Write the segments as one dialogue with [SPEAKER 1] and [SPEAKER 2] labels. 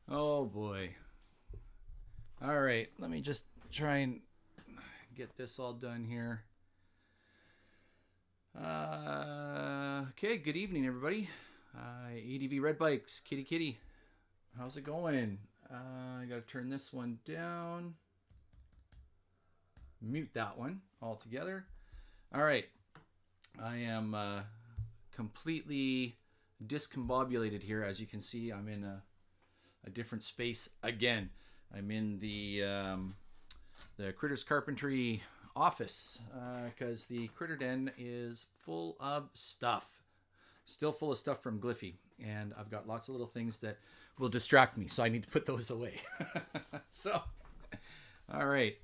[SPEAKER 1] Oh boy. All right, let me just try and get this all done here. Okay, good evening, everybody. ADV Red Bikes, Kitty Kitty. How's it going? I gotta turn this one down. Mute that one altogether. All right, I am completely discombobulated here. As you can see, I'm in a different space again. I'm in the Critters Carpentry office because the Critter Den is full of stuff. Still full of stuff from Gliffy, and I've got lots of little things that will distract me, so I need to put those away. So, all right.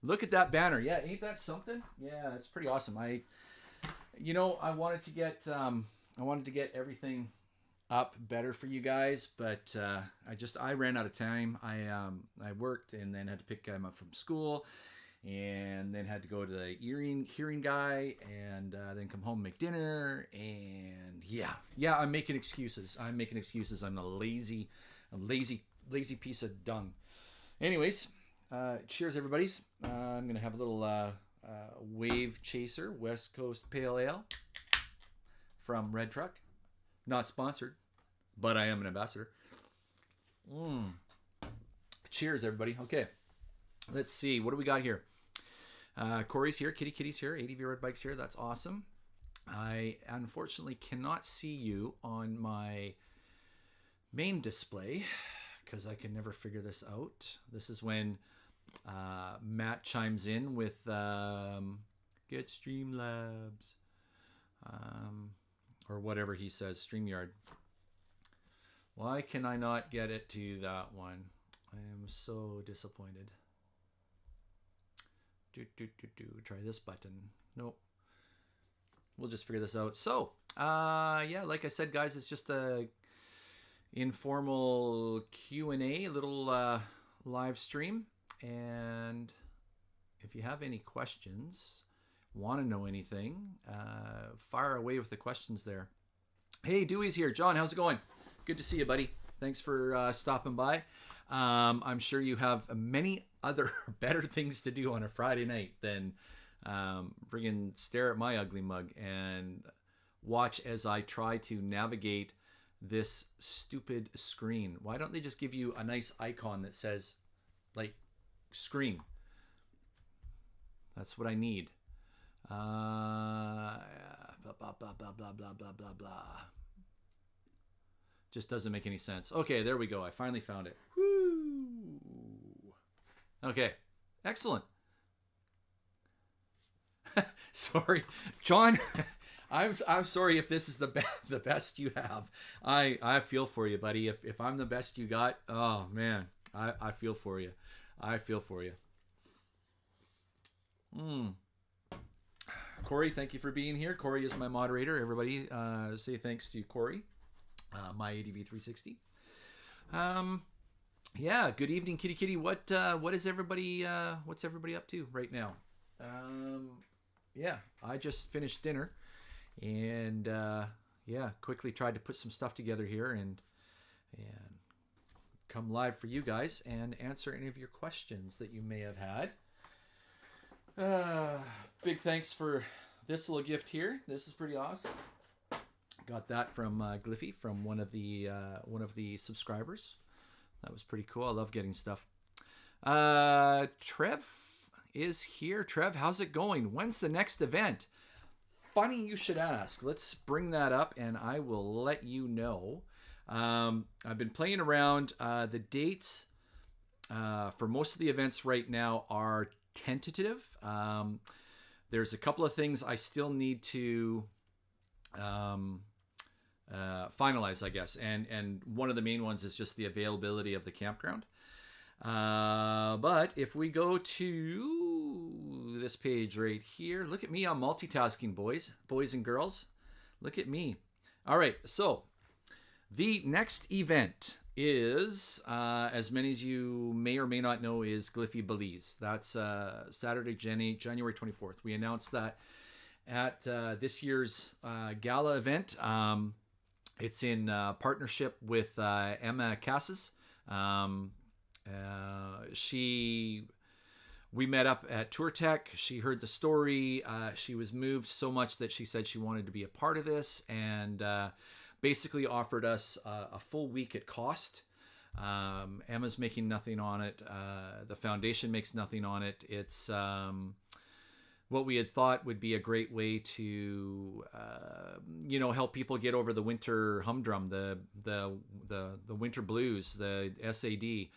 [SPEAKER 1] Look at that banner. Yeah, ain't that something? Yeah, it's pretty awesome. I wanted to get everything up better for you guys, but I ran out of time. I worked and then had to pick him up from school, and then had to go to the hearing guy, and then come home and make dinner. And yeah, I'm making excuses. I'm a lazy piece of dung. Anyways, cheers, everybody's. I'm gonna have a little Wave Chaser West Coast Pale Ale from Red Truck. Not sponsored, but I am an ambassador. Cheers, everybody. Okay, let's see. What do we got here? Corey's here. Kitty Kitty's here. ADV Red Bike's here. That's awesome. I unfortunately cannot see you on my main display because I can never figure this out. This is when Matt chimes in with get Streamlabs. Or whatever he says, StreamYard. Why can I not get it to that one? I am so disappointed. Try this button. Nope. We'll just figure this out. So, yeah, like I said, guys, it's just a informal Q&A, little live stream. And if you have any questions, want to know anything, fire away with the questions there. Hey, Dewey's here. John, how's it going? Good to see you, buddy. Thanks for stopping by. I'm sure you have many other better things to do on a Friday night than friggin' stare at my ugly mug and watch as I try to navigate this stupid screen. Why don't they just give you a nice icon that says, like, screen? That's what I need. Blah, blah, blah, blah, blah, blah, blah, blah, blah. Just doesn't make any sense. Okay, there we go. I finally found it. Woo! Okay, excellent. Sorry, John. I'm sorry if this is the best you have. I feel for you, buddy. If I'm the best you got, oh man, I feel for you. I feel for you. Corey, thank you for being here. Corey is my moderator. Everybody say thanks to Corey, my ADV 360. Yeah, good evening, Kitty Kitty. What is everybody what's everybody up to right now? Yeah, I just finished dinner and yeah, quickly tried to put some stuff together here and come live for you guys and answer any of your questions that you may have had. Big thanks for this little gift here. This is pretty awesome. Got that from Gliffy, from one of the subscribers. That was pretty cool. I love getting stuff. Trev is here. Trev, how's it going? When's the next event? Funny you should ask. Let's bring that up and I will let you know. I've been playing around. The dates for most of the events right now are tentative. There's a couple of things I still need to finalize, I guess, and one of the main ones is just the availability of the campground. But if we go to this page right here, look at me, I'm multitasking, boys and girls. Look at me. All right, so the next event is, as many as you may or may not know, is Gliffy Belize. That's Saturday, January 24th. We announced that at this year's gala event. It's in partnership with Emma Casas. We met up at Tour Tech. She heard the story. She was moved so much that she said she wanted to be a part of this, and basically offered us a full week at cost. Emma's making nothing on it. The foundation makes nothing on it. It's what we had thought would be a great way to, help people get over the winter humdrum, the winter blues, the SAD.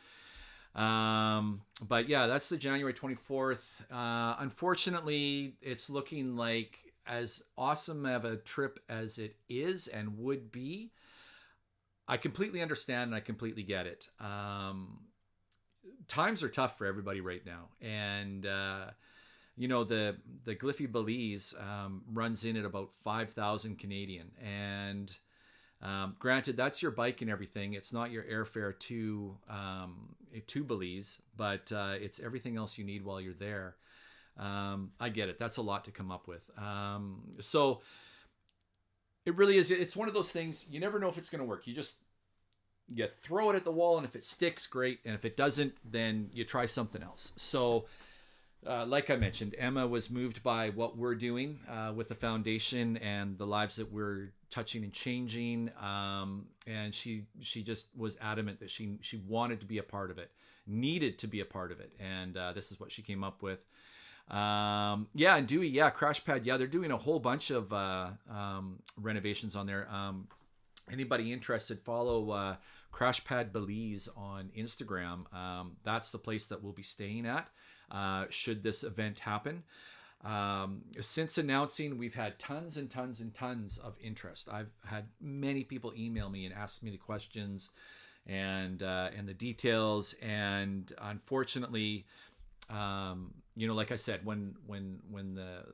[SPEAKER 1] But yeah, that's the January 24th. Unfortunately, it's looking like, as awesome of a trip as it is and would be, I completely understand and I completely get it. Times are tough for everybody right now. And, the Gliffy Belize runs in at about 5,000 Canadian. And granted, that's your bike and everything. It's not your airfare to Belize, but it's everything else you need while you're there. I get it. That's a lot to come up with. So it really is. It's one of those things. You never know if it's going to work. You throw it at the wall, and if it sticks, great. And if it doesn't, then you try something else. So like I mentioned, Emma was moved by what we're doing with the foundation and the lives that we're touching and changing. And she just was adamant that she wanted to be a part of it, needed to be a part of it. And this is what she came up with. And Dewey, Crash Pad. They're doing a whole bunch of renovations on there. Anybody interested, follow Crash Pad Belize on Instagram. That's the place that we'll be staying at should this event happen. Since announcing, we've had tons and tons and tons of interest. I've had many people email me and ask me the questions and the details. And unfortunately, like I said, when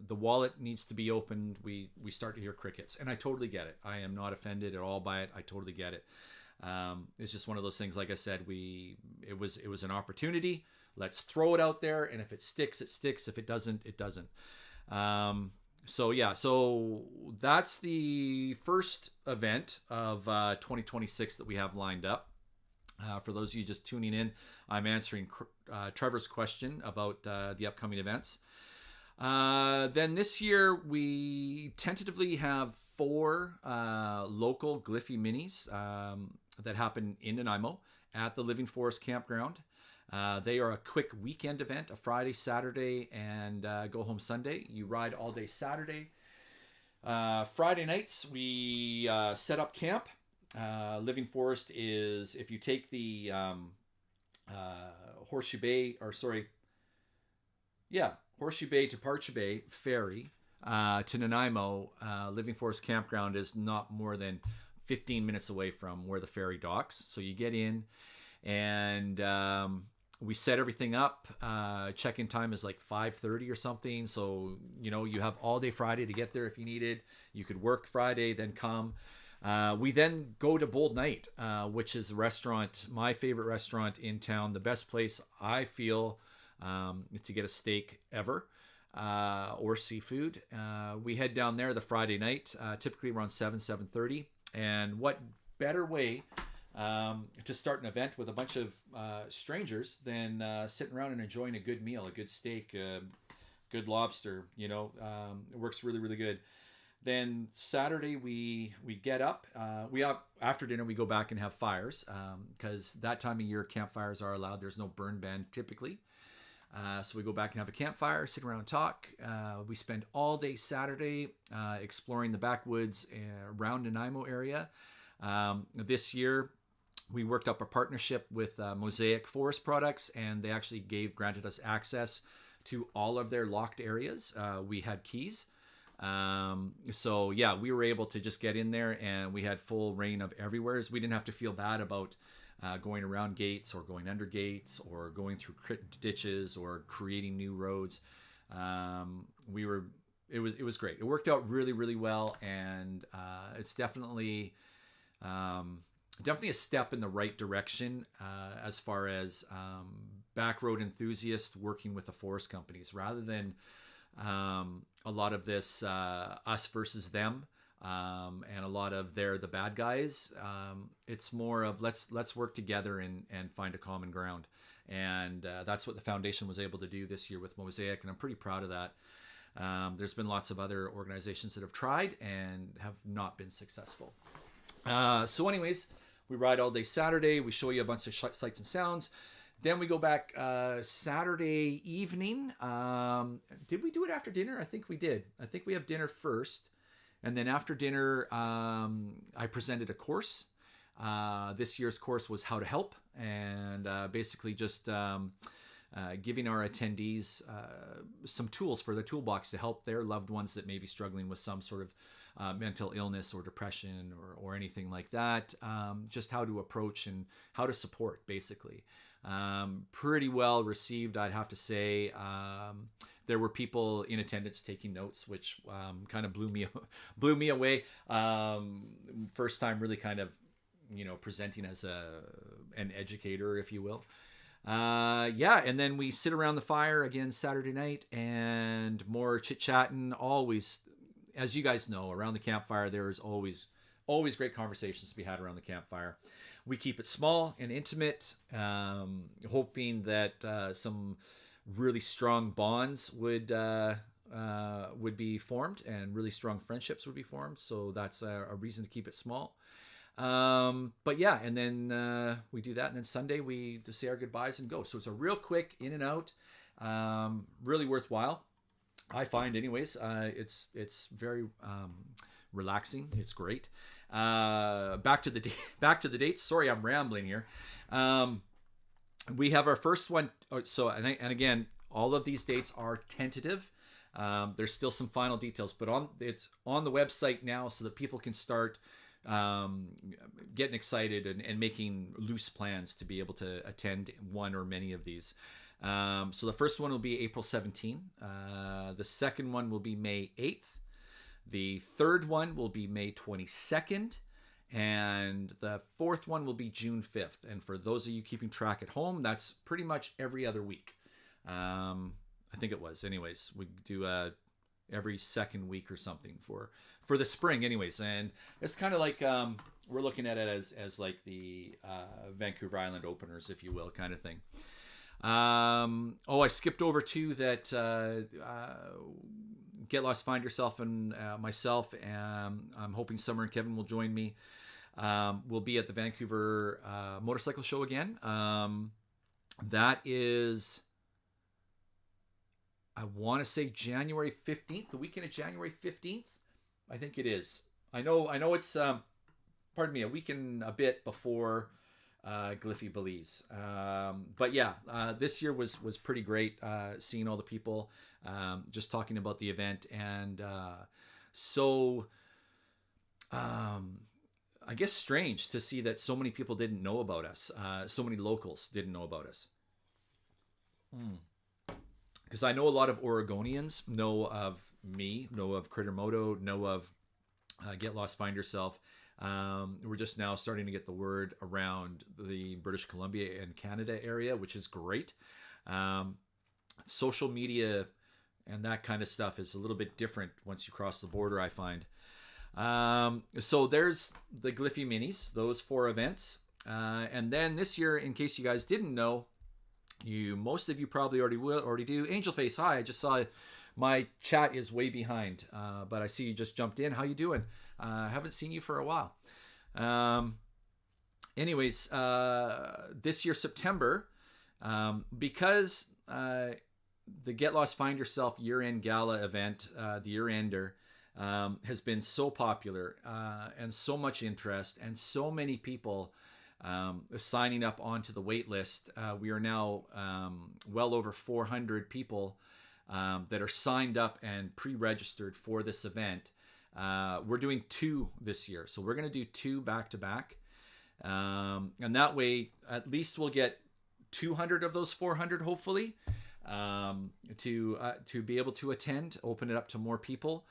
[SPEAKER 1] the wallet needs to be opened, we start to hear crickets, and I totally get it. I am not offended at all by it. I totally get it. It's just one of those things. Like I said, it was an opportunity. Let's throw it out there, and if it sticks, it sticks. If it doesn't, it doesn't. So that's the first event of 2026 that we have lined up. For those of you just tuning in, I'm answering Trevor's question about the upcoming events. Then this year, we tentatively have 4 local Gliffy Minis that happen in Nanaimo at the Living Forest Campground. They are a quick weekend event, a Friday, Saturday, and go home Sunday. You ride all day Saturday. Friday nights, we set up camp. Living Forest is, if you take the Horseshoe Bay to Parcha Bay ferry to Nanaimo, Living Forest Campground is not more than 15 minutes away from where the ferry docks. So you get in, and we set everything up. Check-in time is like 5:30 or something. So, you have all day Friday to get there if you needed. You could work Friday, then come. We then go to Bold Night, which is a restaurant, my favorite restaurant in town, the best place I feel to get a steak ever, or seafood. We head down there the Friday night, typically around 7:30. And what better way to start an event with a bunch of strangers than sitting around and enjoying a good meal, a good steak, good lobster. It works really, really good. Then Saturday we get up. After dinner we go back and have fires, because that time of year campfires are allowed. There's no burn ban typically. So we go back and have a campfire, sit around and talk. We spend all day Saturday exploring the backwoods around Nanaimo area. This year we worked up a partnership with Mosaic Forest Products, and they actually granted us access to all of their locked areas. We had keys. We were able to just get in there, and we had full reign of everywhere. We didn't have to feel bad about going around gates or going under gates or going through ditches or creating new roads. It was great. It worked out really, really well, and it's definitely a step in the right direction as far as back road enthusiasts working with the forest companies, rather than a lot of this us versus them, and a lot of they're the bad guys. It's more of let's work together and find a common ground, and that's what the foundation was able to do this year with Mosaic, and I'm pretty proud of that. There's been lots of other organizations that have tried and have not been successful. So anyways, we ride all day Saturday. We show you a bunch of sights and sounds. Then we go back Saturday evening. Did we do it after dinner? I think we did. I think we have dinner first. And then after dinner, I presented a course. This year's course was How to Help. And basically just giving our attendees some tools for the toolbox to help their loved ones that may be struggling with some sort of mental illness or depression or anything like that. Just how to approach and how to support, basically. Pretty well received, I'd have to say. There were people in attendance taking notes, which kind of blew me away. First time really kind of, presenting as an educator, if you will. And then we sit around the fire again Saturday night and more chit-chatting. Always, as you guys know, around the campfire, there is always great conversations to be had around the campfire. We keep it small and intimate, hoping that some really strong bonds would be formed and really strong friendships would be formed. So that's a reason to keep it small. But yeah, and then we do that, and then Sunday we just say our goodbyes and go. So it's a real quick in and out, really worthwhile. I find, anyways. It's very relaxing. It's great. Back to the dates. Sorry, I'm rambling here. We have our first one. So and again, all of these dates are tentative. There's still some final details, but it's on the website now, so that people can start getting excited and making loose plans to be able to attend one or many of these. So the first one will be April 17. The second one will be May 8th. The third one will be May 22nd. And the fourth one will be June 5th. And for those of you keeping track at home, that's pretty much every other week. I think it was. Anyways, we do every second week or something for the spring anyways. And it's kind of like we're looking at it as like the Vancouver Island openers, if you will, kind of thing. I skipped over too that Get Lost, Find Yourself, and myself, I'm hoping Summer and Kevin will join me. We'll be at the Vancouver Motorcycle Show again. That is, I want to say January 15th, the weekend of January 15th. I think it is. I know it's, a week and a bit before Gliffy Belize. But yeah, this year was pretty great, seeing all the people, just talking about the event. And I guess strange to see that so many people didn't know about us. So many locals didn't know about us. Because I know a lot of Oregonians know of me, know of Crittermoto, know of Get Lost, Find Yourself. We're just now starting to get the word around the British Columbia and Canada area, which is great. Social media and that kind of stuff is a little bit different once you cross the border, I find. So there's the Gliffy Minis, those 4 events. And then this year, in case you guys didn't know, most of you probably already do. Angel Face, hi. I just saw my chat is way behind, but I see you just jumped in. How you doing? I haven't seen you for a while. Anyways, this year, September, because the Get Lost, Find Yourself year-end gala event, the year-ender, has been so popular and so much interest and so many people signing up onto the wait list. We are now well over 400 people that are signed up and pre-registered for this event. We're doing 2 this year, so we're going to do 2 back-to-back, and that way at least we'll get 200 of those 400 hopefully to be able to attend, open it up to more people.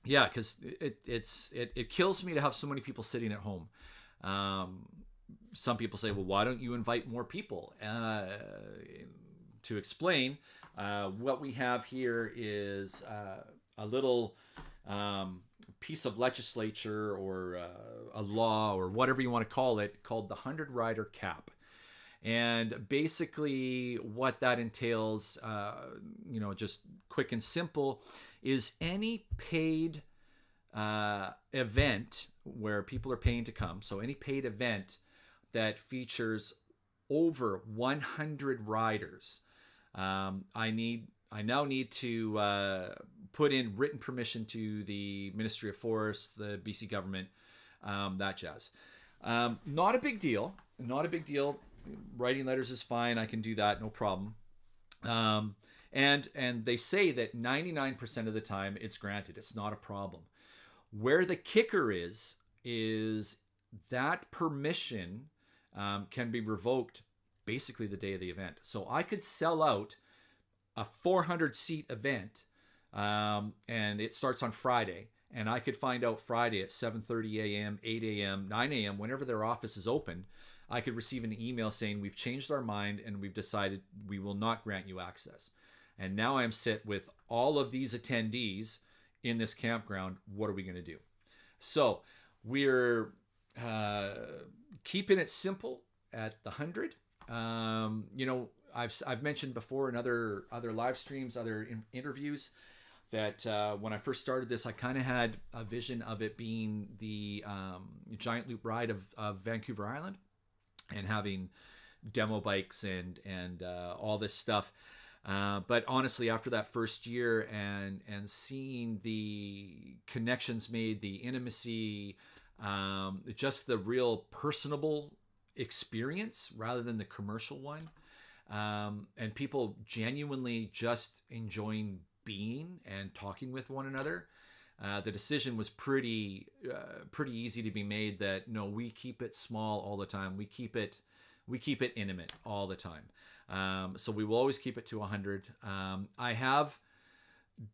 [SPEAKER 1] Because it kills me to have so many people sitting at home. Some people say, well, why don't you invite more people to explain, what we have here is a little piece of legislature or a law or whatever you want to call it, called the 100 rider cap. And basically what that entails, just quick and simple, is any paid event where people are paying to come. So any paid event that features over 100 riders, I now need to put in written permission to the Ministry of Forests, the BC government, that jazz. Not a big deal. Not a big deal. Writing letters is fine. I can do that, no problem. And they say that 99% of the time it's granted. It's not a problem. Where the kicker is that permission can be revoked basically the day of the event. So I could sell out a 400-seat event, and it starts on Friday, and I could find out Friday at 7:30 a.m., 8 a.m., 9 a.m., whenever their office is open, I could receive an email saying we've changed our mind and we've decided we will not grant you access. And now I'm set with all of these attendees in this campground. What are we going to do? So we're keeping it simple at the 100. I've mentioned before in other live streams, other interviews, that when I first started this, I kind of had a vision of it being the giant loop ride of Vancouver Island, and having demo bikes and all this stuff. But honestly, after that first year and seeing the connections made, the intimacy, just the real personable experience rather than the commercial one, and people genuinely just enjoying being and talking with one another, the decision was pretty easy to be made that no, we keep it small all the time. We keep it intimate all the time. So we will always keep it to 100. I have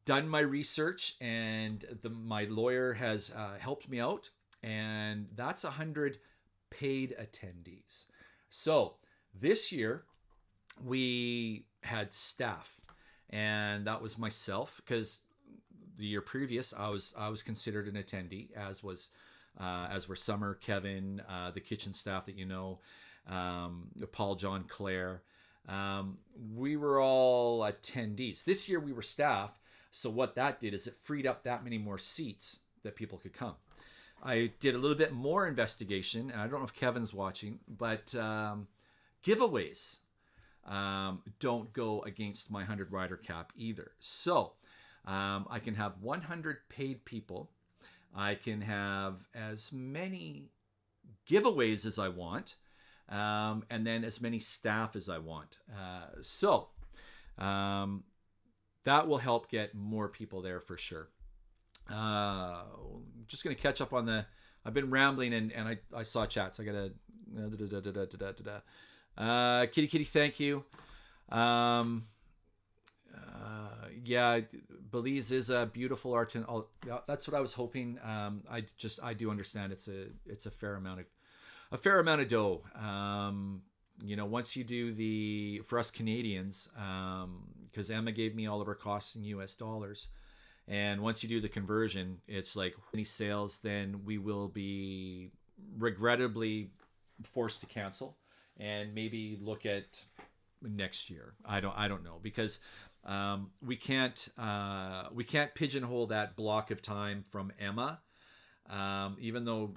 [SPEAKER 1] done my research, and my lawyer has helped me out, and that's 100 paid attendees. So this year we had staff, and that was myself, because the year previous I was considered an attendee, as were Summer, Kevin, the kitchen staff that Paul, John, Claire. We were all attendees. This year we were staff, so what that did is it freed up that many more seats that people could come. I did a little bit more investigation, and I don't know if Kevin's watching, but giveaways don't go against my 100 rider cap either. So I can have 100 paid people. I can have as many giveaways as I want, and then as many staff as I want. So that will help get more people there for sure. Just going to catch up on I've been rambling, and I saw chats. I got to, Kitty, thank you. Yeah, Belize is a beautiful art. Yeah, that's what I was hoping. I do understand it's a fair amount of dough. Once you do for us Canadians, because Emma gave me all of her costs in US dollars, and once you do the conversion, it's like any sales, then we will be regrettably forced to cancel and maybe look at next year. I don't know, because we can't pigeonhole that block of time from Emma, even though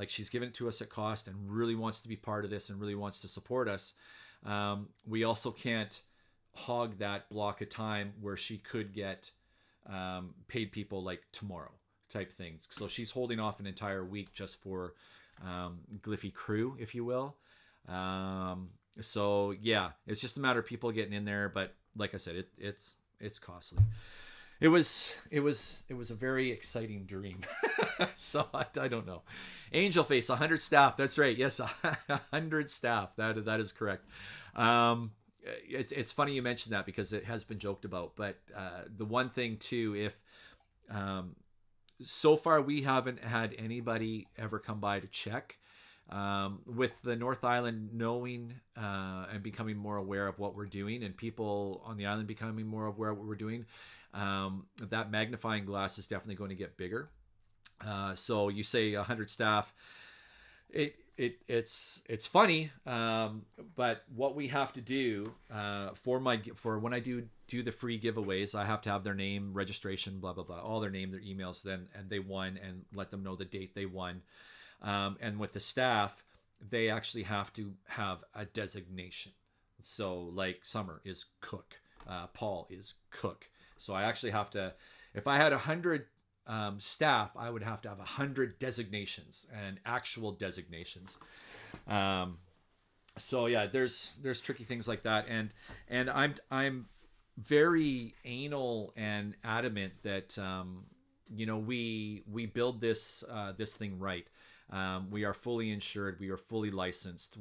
[SPEAKER 1] she's given it to us at cost and really wants to be part of this and really wants to support us. We also can't hog that block of time where she could get paid people like tomorrow type things. So she's holding off an entire week just for Gliffy crew, if you will. So yeah, it's just a matter of people getting in there. But like I said, it's costly. It was a very exciting dream. So I don't know. Angel Face, 100 staff. That's right. Yes, 100 staff. That is correct. It's funny you mentioned that, because it has been joked about. But the one thing too, if so far we haven't had anybody ever come by to check. with the North Island knowing and becoming more aware of what we're doing, and people on the island becoming more aware of what we're doing, that magnifying glass is definitely going to get bigger. So you say 100 staff. It's funny, but what we have to do for when I do the free giveaways, I have to have their name, registration, blah blah blah, all their name, their emails, then and they won, and let them know the date they won. And with the staff, they actually have to have a designation. So like Summer is cook, Paul is cook. So I actually have to, if I had 100 staff, I would have to have 100 designations and actual designations. So yeah, there's tricky things like that, and I'm very anal and adamant that we build this thing right. We are fully insured. We are fully licensed.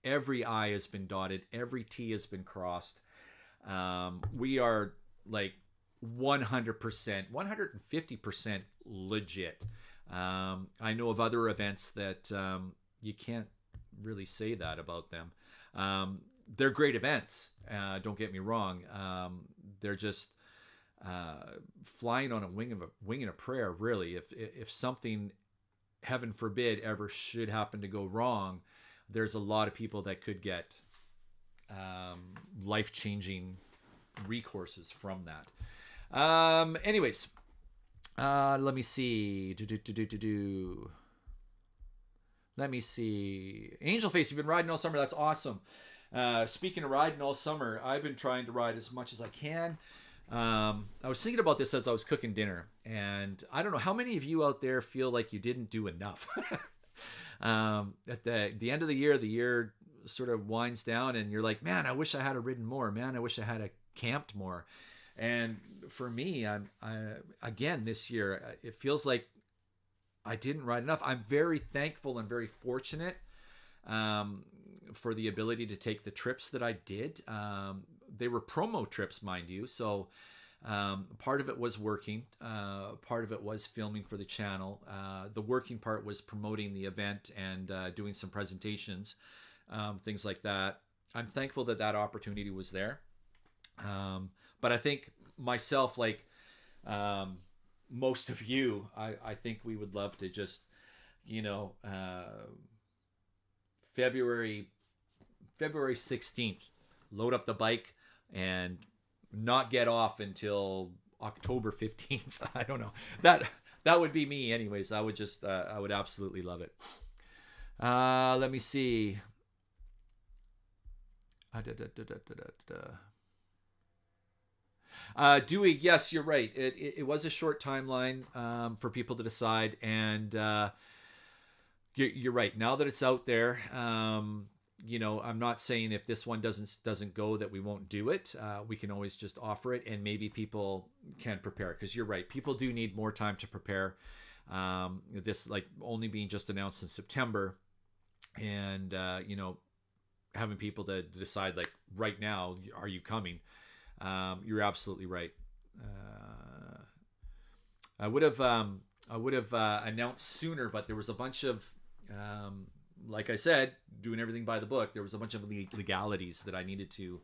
[SPEAKER 1] Every I has been dotted. Every T has been crossed. We are like 100%, 150% legit. I know of other events that you can't really say that about them. They're great events. Don't get me wrong. They're just flying on a wing and a prayer. Really, if something, heaven forbid, ever should happen to go wrong, there's a lot of people that could get life-changing recourses from that. Anyways, let me see. Let me see. Angel Face, you've been riding all summer. That's awesome. Speaking of riding all summer, I've been trying to ride as much as I can. I was thinking about this as I was cooking dinner, and I don't know how many of you out there feel like you didn't do enough. At the end of the year sort of winds down, and you're like, man, I wish I had ridden more. Man, I wish I had camped more. And for me, again this year, it feels like I didn't ride enough. I'm very thankful and very fortunate for the ability to take the trips that I did. They were promo trips, mind you. So part of it was working. Part of it was filming for the channel. The working part was promoting the event and doing some presentations, things like that. I'm thankful that opportunity was there. But I think myself, like most of you, I think we would love to just, February 16th, load up the bike and not get off until October 15th. I don't know. That would be me anyways. I would absolutely love it. Let me see. Dewey, yes, you're right. It was a short timeline for people to decide, and you're right. Now that it's out there, I'm not saying if this one doesn't go that we won't do it. We can always just offer it, and maybe people can prepare. Because you're right, people do need more time to prepare. This like only being just announced in September, and having people to decide like right now, are you coming? You're absolutely right. I would have announced sooner, but there was a bunch of, like I said, doing everything by the book. There was a bunch of legalities that I needed to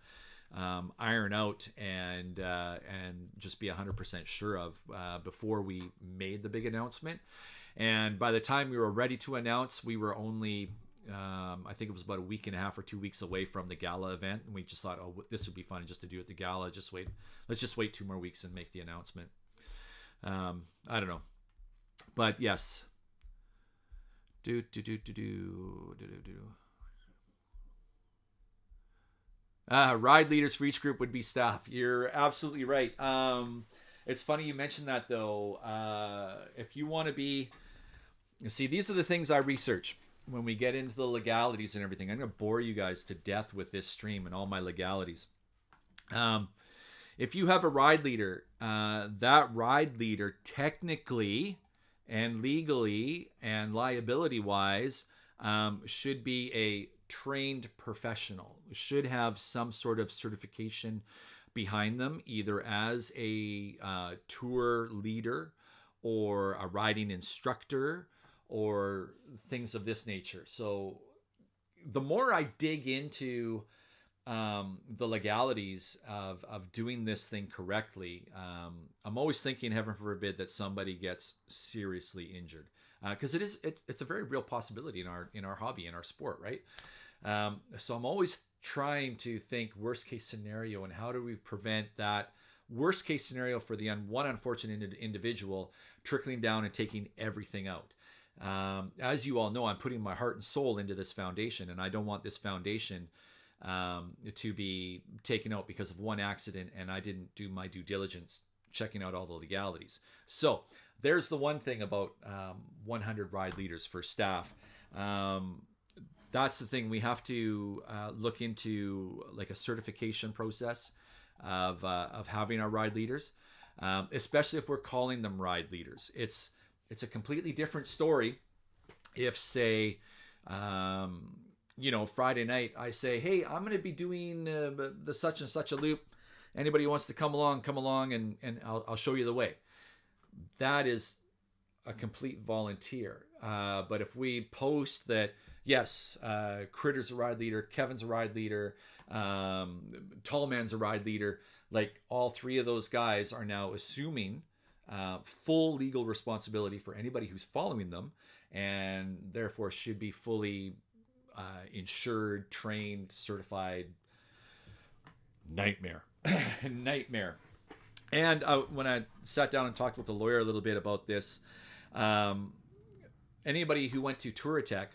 [SPEAKER 1] iron out and just be 100% sure of before we made the big announcement. And by the time we were ready to announce, we were only I think it was about a week and a half or 2 weeks away from the gala event, and we just thought, oh, this would be fun just to do at the gala. Let's just wait 2 more weeks and make the announcement. I don't know, but yes. Ride leaders for each group would be staff. You're absolutely right. It's funny you mentioned that though. If you want to be, see, these are the things I research. When we get into the legalities and everything, I'm going to bore you guys to death with this stream and all my legalities. If you have a ride leader, that ride leader technically and legally and liability-wise should be a trained professional, should have some sort of certification behind them, either as a tour leader or a riding instructor, or things of this nature. So the more I dig into the legalities of doing this thing correctly, I'm always thinking, heaven forbid, that somebody gets seriously injured, because it's a very real possibility in our hobby, in our sport, right? So I'm always trying to think worst case scenario, and how do we prevent that worst case scenario for the one unfortunate individual trickling down and taking everything out. As you all know, I'm putting my heart and soul into this foundation, and I don't want this foundation to be taken out because of one accident and I didn't do my due diligence checking out all the legalities. So there's the one thing about 100 ride leaders for staff. That's the thing. We have to look into like a certification process of having our ride leaders, especially if we're calling them ride leaders. It's a completely different story if, say, Friday night I say, hey, I'm going to be doing the such and such a loop. Anybody who wants to come along, and I'll show you the way. That is a complete volunteer. But if we post that, yes, Critter's a ride leader, Kevin's a ride leader, Tall Man's a ride leader, like all three of those guys are now assuming full legal responsibility for anybody who's following them, and therefore should be fully insured, trained, certified. Nightmare. Nightmare. And when I sat down and talked with the lawyer a little bit about this, anybody who went to Touratech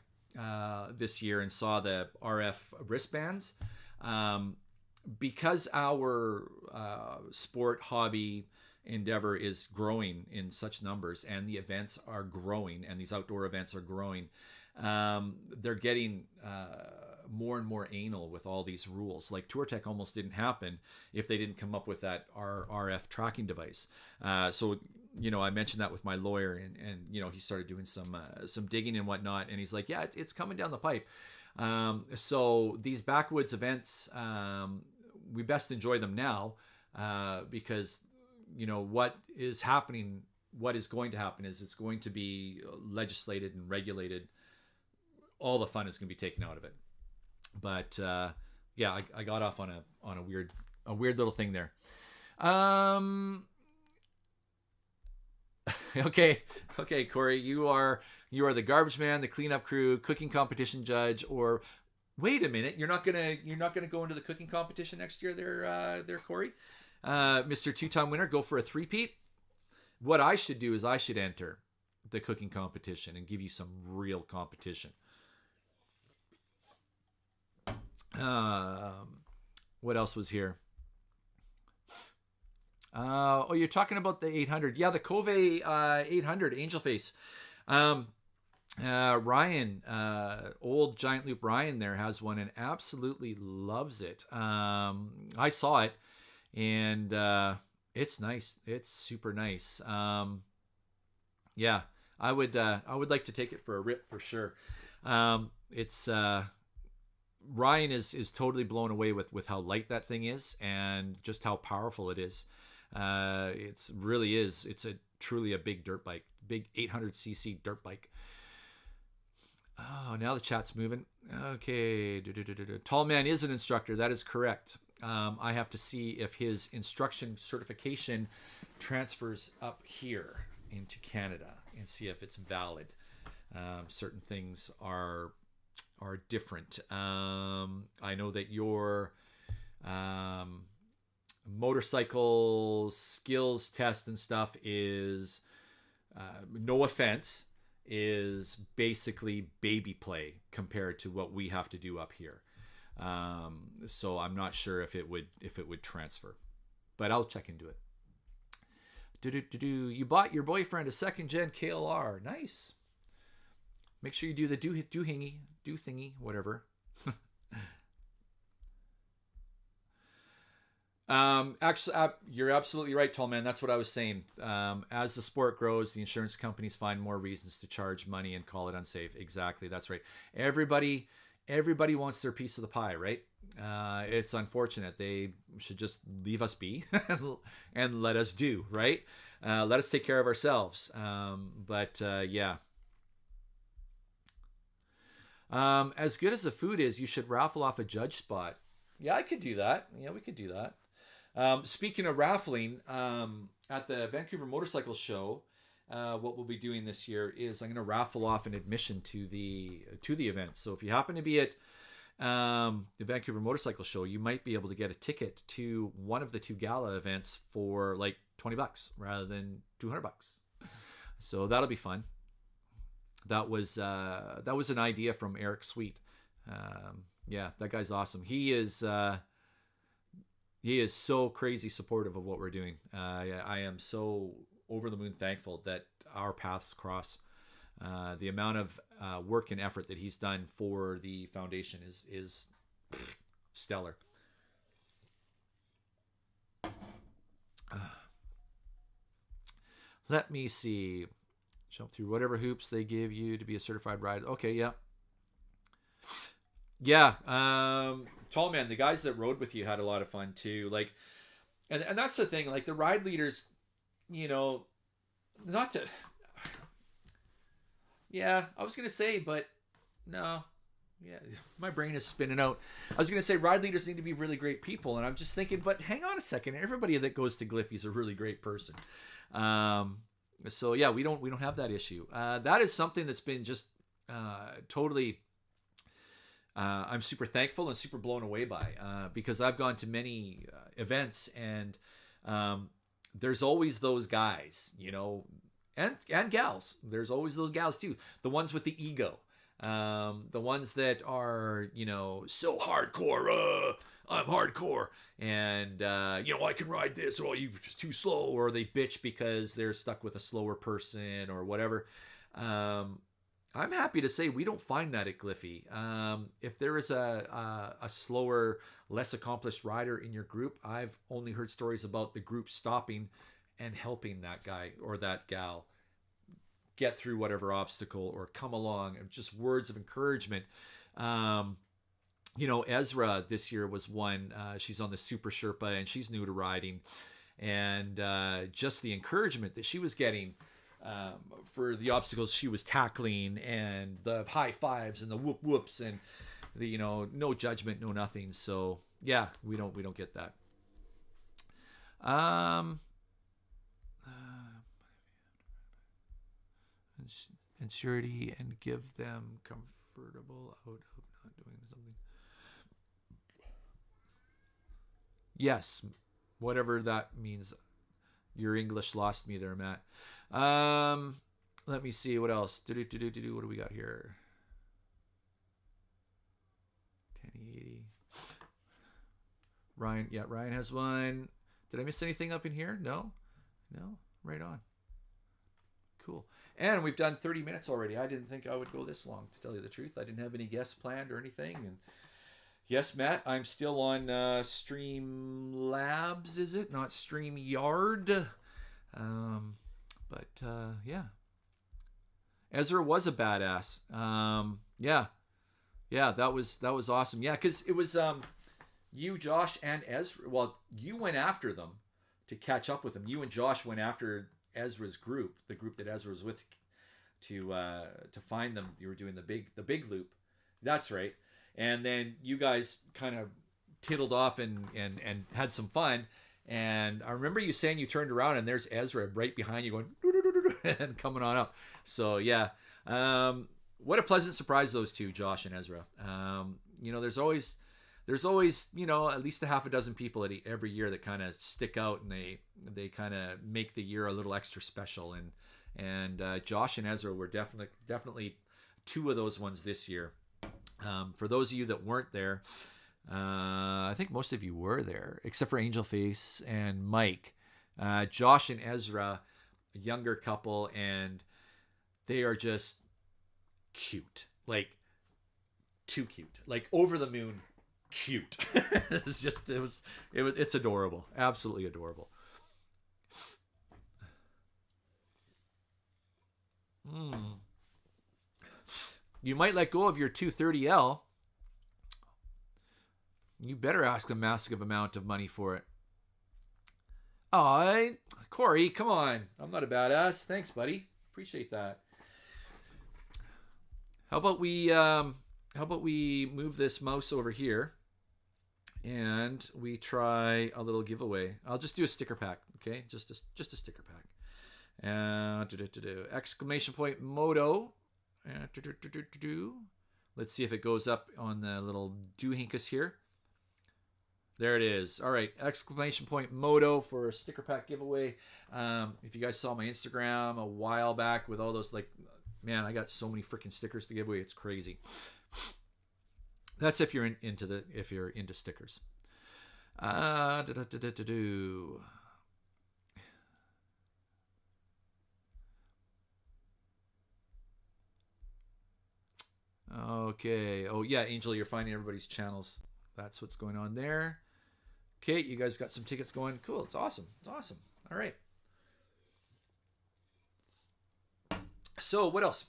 [SPEAKER 1] this year and saw the RF wristbands, because our sport hobby endeavor is growing in such numbers, and the events are growing, and these outdoor events are growing, they're getting more and more anal with all these rules. Like Touratech almost didn't happen if they didn't come up with that RF tracking device. So I mentioned that with my lawyer, and he started doing some digging and whatnot, and he's like, yeah, it's coming down the pipe. So these backwoods events, we best enjoy them now, because what is going to happen is it's going to be legislated and regulated. All the fun is going to be taken out of it. But yeah, I got off on a weird little thing there. Okay, Corey, you are the garbage man, the cleanup crew, cooking competition judge, or wait a minute, you're not gonna go into the cooking competition next year, there, Corey, Mr. Two-time winner, go for a three-peat. What I should do is I should enter the cooking competition and give you some real competition. What else was here? You're talking about the 800. Yeah, the Cove 800 Angel Face. Ryan, old Giant Loop Ryan there has one and absolutely loves it. I saw it, and it's nice. It's super nice. Yeah, I would like to take it for a rip for sure. It's Ryan is totally blown away with how light that thing is and just how powerful it is. It's really is. It's truly a big dirt bike, big 800cc dirt bike. Oh, now the chat's moving. Okay. Tall Man is an instructor. That is correct. I have to see if his instruction certification transfers up here into Canada and see if it's valid. Certain things are different. I know that your motorcycle skills test and stuff is, no offense, is basically baby play compared to what we have to do up here. So I'm not sure if it would transfer, but I'll check into it. You bought your boyfriend a second gen KLR. Nice. Make sure you do the do thingy, whatever. Actually, you're absolutely right, Tall Man. That's what I was saying. As the sport grows, the insurance companies find more reasons to charge money and call it unsafe. Exactly. That's right. Everybody wants their piece of the pie, right? It's unfortunate. They should just leave us be and let us do, right? Let us take care of ourselves. But yeah. As good as the food is, you should raffle off a judge spot. Yeah, I could do that. Yeah, we could do that. Speaking of raffling, at the Vancouver Motorcycle Show, what we'll be doing this year is I'm going to raffle off an admission to the event. So if you happen to be at the Vancouver Motorcycle Show, you might be able to get a ticket to one of the two gala events for like $20 rather than $200. So that'll be fun. That was an idea from Eric Sweet. Yeah, that guy's awesome. He is so crazy supportive of what we're doing. I am so over the moon thankful that our paths cross. The amount of work and effort that he's done for the foundation is stellar. Let me see. Jump through whatever hoops they give you to be a certified rider. Okay, yeah. Yeah, Tall Man, the guys that rode with you had a lot of fun too. Like, and that's the thing. Like the ride leaders, not to. Yeah, I was gonna say, but no. Yeah, my brain is spinning out. I was gonna say ride leaders need to be really great people, and I'm just thinking, but hang on a second. Everybody that goes to Gliffy is a really great person. So yeah, we don't have that issue. That is something that's been just totally. I'm super thankful and super blown away by because I've gone to many events and there's always those guys, and gals. There's always those gals too. The ones with the ego, the ones that are so hardcore. I'm hardcore, and I can ride this, or you're just too slow, or they bitch because they're stuck with a slower person or whatever. I'm happy to say we don't find that at Gliffy. If there is a slower, less accomplished rider in your group, I've only heard stories about the group stopping and helping that guy or that gal get through whatever obstacle or come along, and just words of encouragement. Ezra this year was one. She's on the Super Sherpa and she's new to riding, and just the encouragement that she was getting for the obstacles she was tackling, and the high fives and the whoop whoops, and the no judgment, no nothing. So yeah, we don't get that. And surety, and give them comfortable out of not doing something. Yes, whatever that means. Your English lost me there, Matt. Let me see what else. What do we got here? 1080. Ryan, yeah, Ryan has one. Did I miss anything up in here? No, right on. Cool. And we've done 30 minutes already. I didn't think I would go this long, to tell you the truth. I didn't have any guests planned or anything. And yes, Matt, I'm still on Streamlabs, is it? Not StreamYard. Yeah. Ezra was a badass. Yeah, that was awesome. Yeah, because it was you, Josh, and Ezra. Well, you went after them to catch up with them. You and Josh went after Ezra's group, the group that Ezra was with, to find them. You were doing the big loop. That's right. And then you guys kind of tiddled off and had some fun. And I remember you saying you turned around and there's Ezra right behind you going and coming on up. So yeah, what a pleasant surprise, those two, Josh and Ezra. There's always at least a half a dozen people every year that kind of stick out, and they kind of make the year a little extra special. And Josh and Ezra were definitely two of those ones this year. For those of you that weren't there, I think most of you were there, except for Angel Face and Mike. Josh and Ezra, a younger couple, and they are just cute, like too cute, like over the moon cute. It's adorable, absolutely adorable. You might let go of your 230L. You better ask a massive amount of money for it. Oh, Corey, come on. I'm not a badass. Thanks, buddy. Appreciate that. How about we how about we move this mouse over here and we try a little giveaway. I'll just do a sticker pack, okay? Just a sticker pack. Exclamation point moto. Let's see if it goes up on the little doohinkus here. There it is. All right, exclamation point moto for a sticker pack giveaway. If you guys saw my Instagram a while back with all those, like, man, I got so many freaking stickers to give away. It's crazy. That's if you're into stickers. Okay. Oh yeah, Angel, you're finding everybody's channels. That's what's going on there. Okay, you guys got some tickets going. Cool. It's awesome. It's awesome. All right. So what else?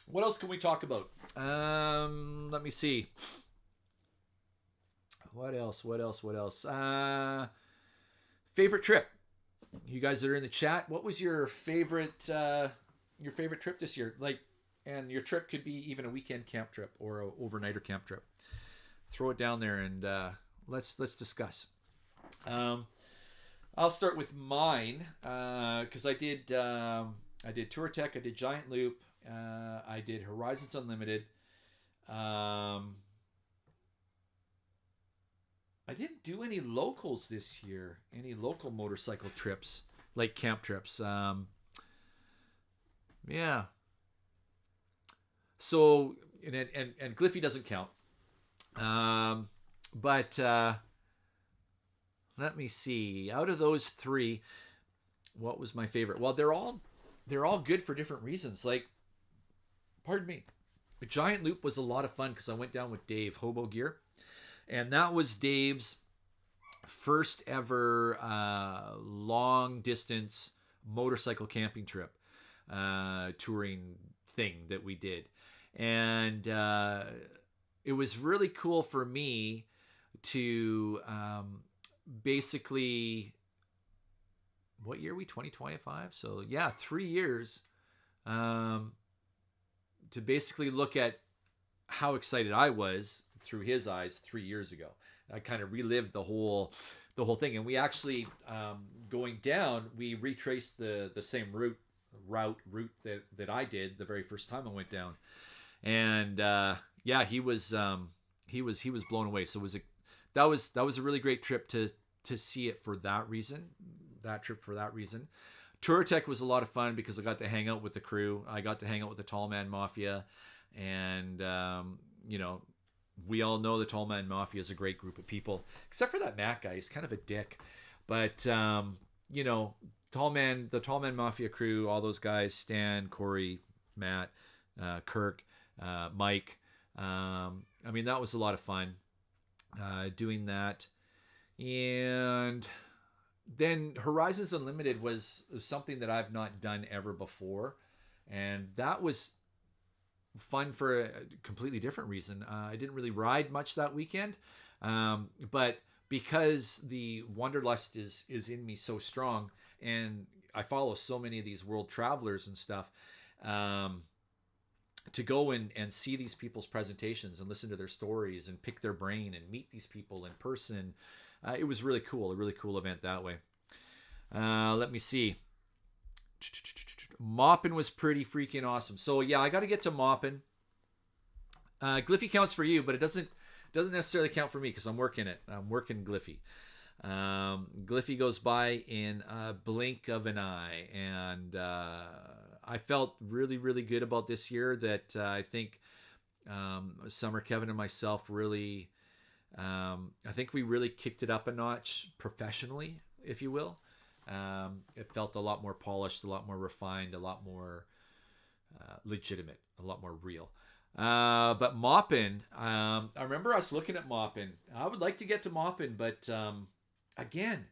[SPEAKER 1] What else can we talk about? Let me see. What else? Favorite trip? You guys that are in the chat, what was your favorite trip this year? Like, and your trip could be even a weekend camp trip or an overnighter camp trip. Throw it down there and let's discuss. I'll start with mine because I did Tour Tech, I did Giant Loop, I did Horizons Unlimited. I didn't do any locals this year, any local motorcycle trips, like camp trips. Yeah. So, and Gliffy doesn't count. But let me see. Out of those three, what was my favorite? Well, they're all good for different reasons. Like, pardon me, the Giant Loop was a lot of fun because I went down with Dave, Hobo Gear, and that was Dave's first ever long distance motorcycle camping trip, touring thing that we did, and it was really cool for me to basically, what year are we? 2025. So yeah, 3 years to basically look at how excited I was through his eyes 3 years ago. I kind of relived the whole thing, and we actually going down, we retraced the same route that I did the very first time I went down, and yeah, he was blown away. So that was a really great trip to see it for that reason. That trip for that reason. Tour Tech was a lot of fun because I got to hang out with the crew. I got to hang out with the Tall Man Mafia, and you know, we all know the Tall Man Mafia is a great group of people, except for that Matt guy. He's kind of a dick, but you know, the Tall Man Mafia crew, all those guys, Stan, Corey, Matt, Kirk, Mike. I mean, that was a lot of fun doing that. And then Horizons Unlimited was something that I've not done ever before, and that was fun for a completely different reason. I didn't really ride much that weekend, but because the wanderlust is in me so strong, and I follow so many of these world travelers and stuff, to go and see these people's presentations and listen to their stories and pick their brain and meet these people in person, it was really cool. A really cool event that way. Let me see. Moppin was pretty freaking awesome. So yeah, I got to get to Moppin. Gliffy counts for you, but it doesn't necessarily count for me because I'm working it. I'm working Gliffy. Gliffy goes by in a blink of an eye, and I felt really, really good about this year. That I think Summer, Kevin, and myself really, I think we really kicked it up a notch professionally, if you will. It felt a lot more polished, a lot more refined, a lot more legitimate, a lot more real. But Moppin, I remember us looking at Moppin. I would like to get to Moppin, but again,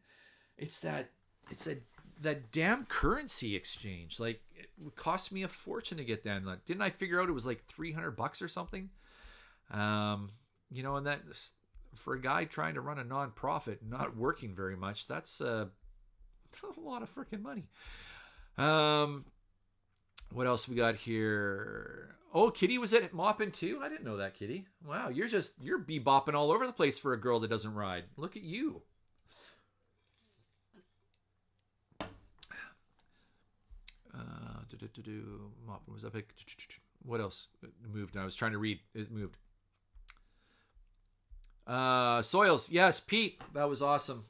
[SPEAKER 1] it's that damn currency exchange. Like, it would cost me a fortune to get down. Like, didn't I figure out it was like $300 or something? You know, and that for a guy trying to run a nonprofit, not working very much, that's a lot of freaking money. What else we got here? Oh, Kitty was at Moppin too? I didn't know that, Kitty. Wow, you're bebopping all over the place for a girl that doesn't ride. Look at you. Moppin was up. What else? It moved. I was trying to read. It moved. Soils. Yes, Pete. That was awesome.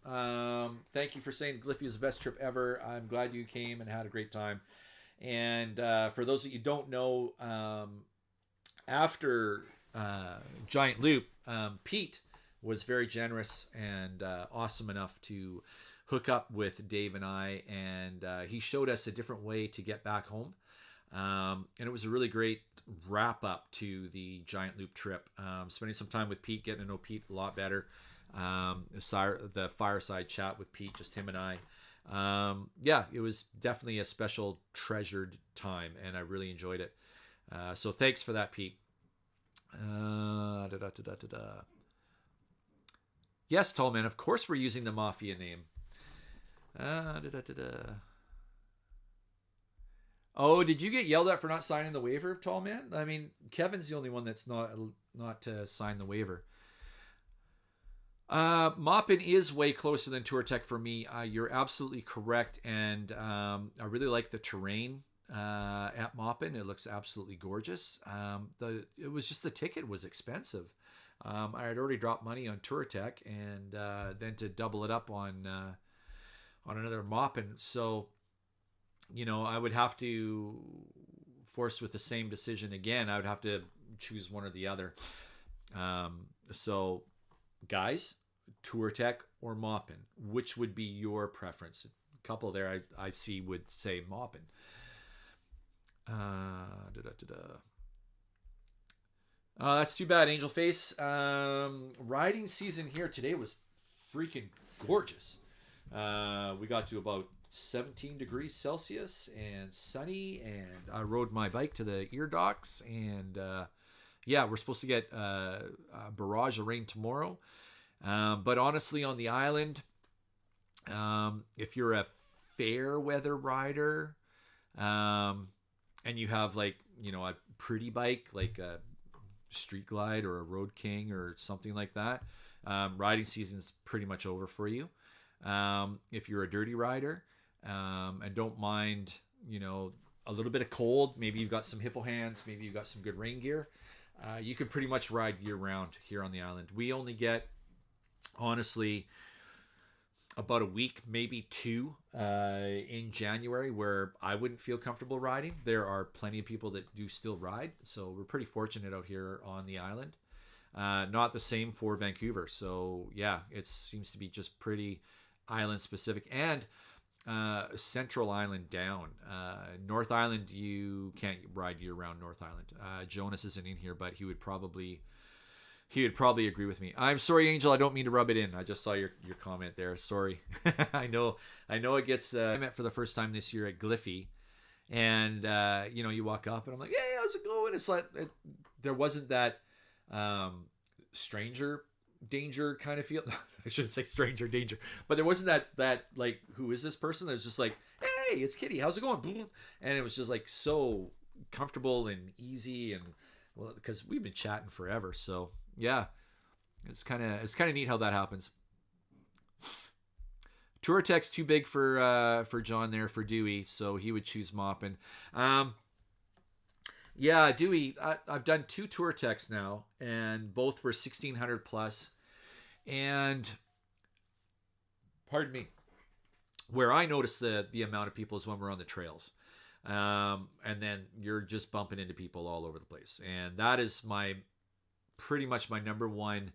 [SPEAKER 1] Thank you for saying Gliffy was the best trip ever. I'm glad you came and had a great time. And for those that you don't know, after Giant Loop, Pete was very generous and awesome enough to hook up with Dave and I, and he showed us a different way to get back home. And it was a really great wrap up to the Giant Loop trip. Spending some time with Pete, getting to know Pete a lot better. The fireside chat with Pete, just him and I. Yeah, it was definitely a special, treasured time, and I really enjoyed it. So thanks for that, Pete. Yes, Tall Man, of course we're using the Mafia name. Oh, did you get yelled at for not signing the waiver, Tall Man? I mean, Kevin's the only one that's not signed the waiver. Moppin is way closer than Tour Tech for me. You're absolutely correct, and I really like the terrain at Moppin. It looks absolutely gorgeous. It was just the ticket was expensive. I had already dropped money on Tour Tech, and then to double it up on another Moppin. So, I would have to, forced with the same decision again, I would have to choose one or the other. So, guys, Tour Tech or Moppin, which would be your preference? A couple there I see would say Moppin. That's too bad, Angel Face. Riding season here today was freaking gorgeous. We got to about 17 degrees Celsius and sunny, and I rode my bike to the ear docks, and yeah, we're supposed to get a barrage of rain tomorrow. But honestly, on the island, if you're a fair weather rider, and you have a pretty bike, like a Street Glide or a Road King or something like that, riding season's pretty much over for you. If you're a dirty rider, and don't mind, a little bit of cold, maybe you've got some hippo hands, maybe you've got some good rain gear, you can pretty much ride year round here on the island. We only get, honestly, about a week, maybe two, in January where I wouldn't feel comfortable riding. There are plenty of people that do still ride, so we're pretty fortunate out here on the island. Not the same for Vancouver. So yeah, it seems to be just pretty island specific, and Central Island down. North Island, you can't ride year round North Island. Jonas isn't in here, but he would probably agree with me. I'm sorry, Angel. I don't mean to rub it in. I just saw your comment there. Sorry. I know it gets, I met for the first time this year at Gliffy, and you walk up and I'm like, hey, how's it going? It's like, there wasn't that stranger danger kind of feel. I shouldn't say stranger danger, but there wasn't that like, who is this person? There's just like, hey, it's Kitty, how's it going? And it was just like so comfortable and easy, and well, because we've been chatting forever. So yeah, it's kind of neat how that happens. Tour Tech's too big for John there, for Dewey, so he would choose Moppin. Yeah, Dewey, I've done 2 Tour Techs now, and both were 1,600 plus. And, pardon me, where I notice the amount of people is when we're on the trails. And then you're just bumping into people all over the place. And that is pretty much my number one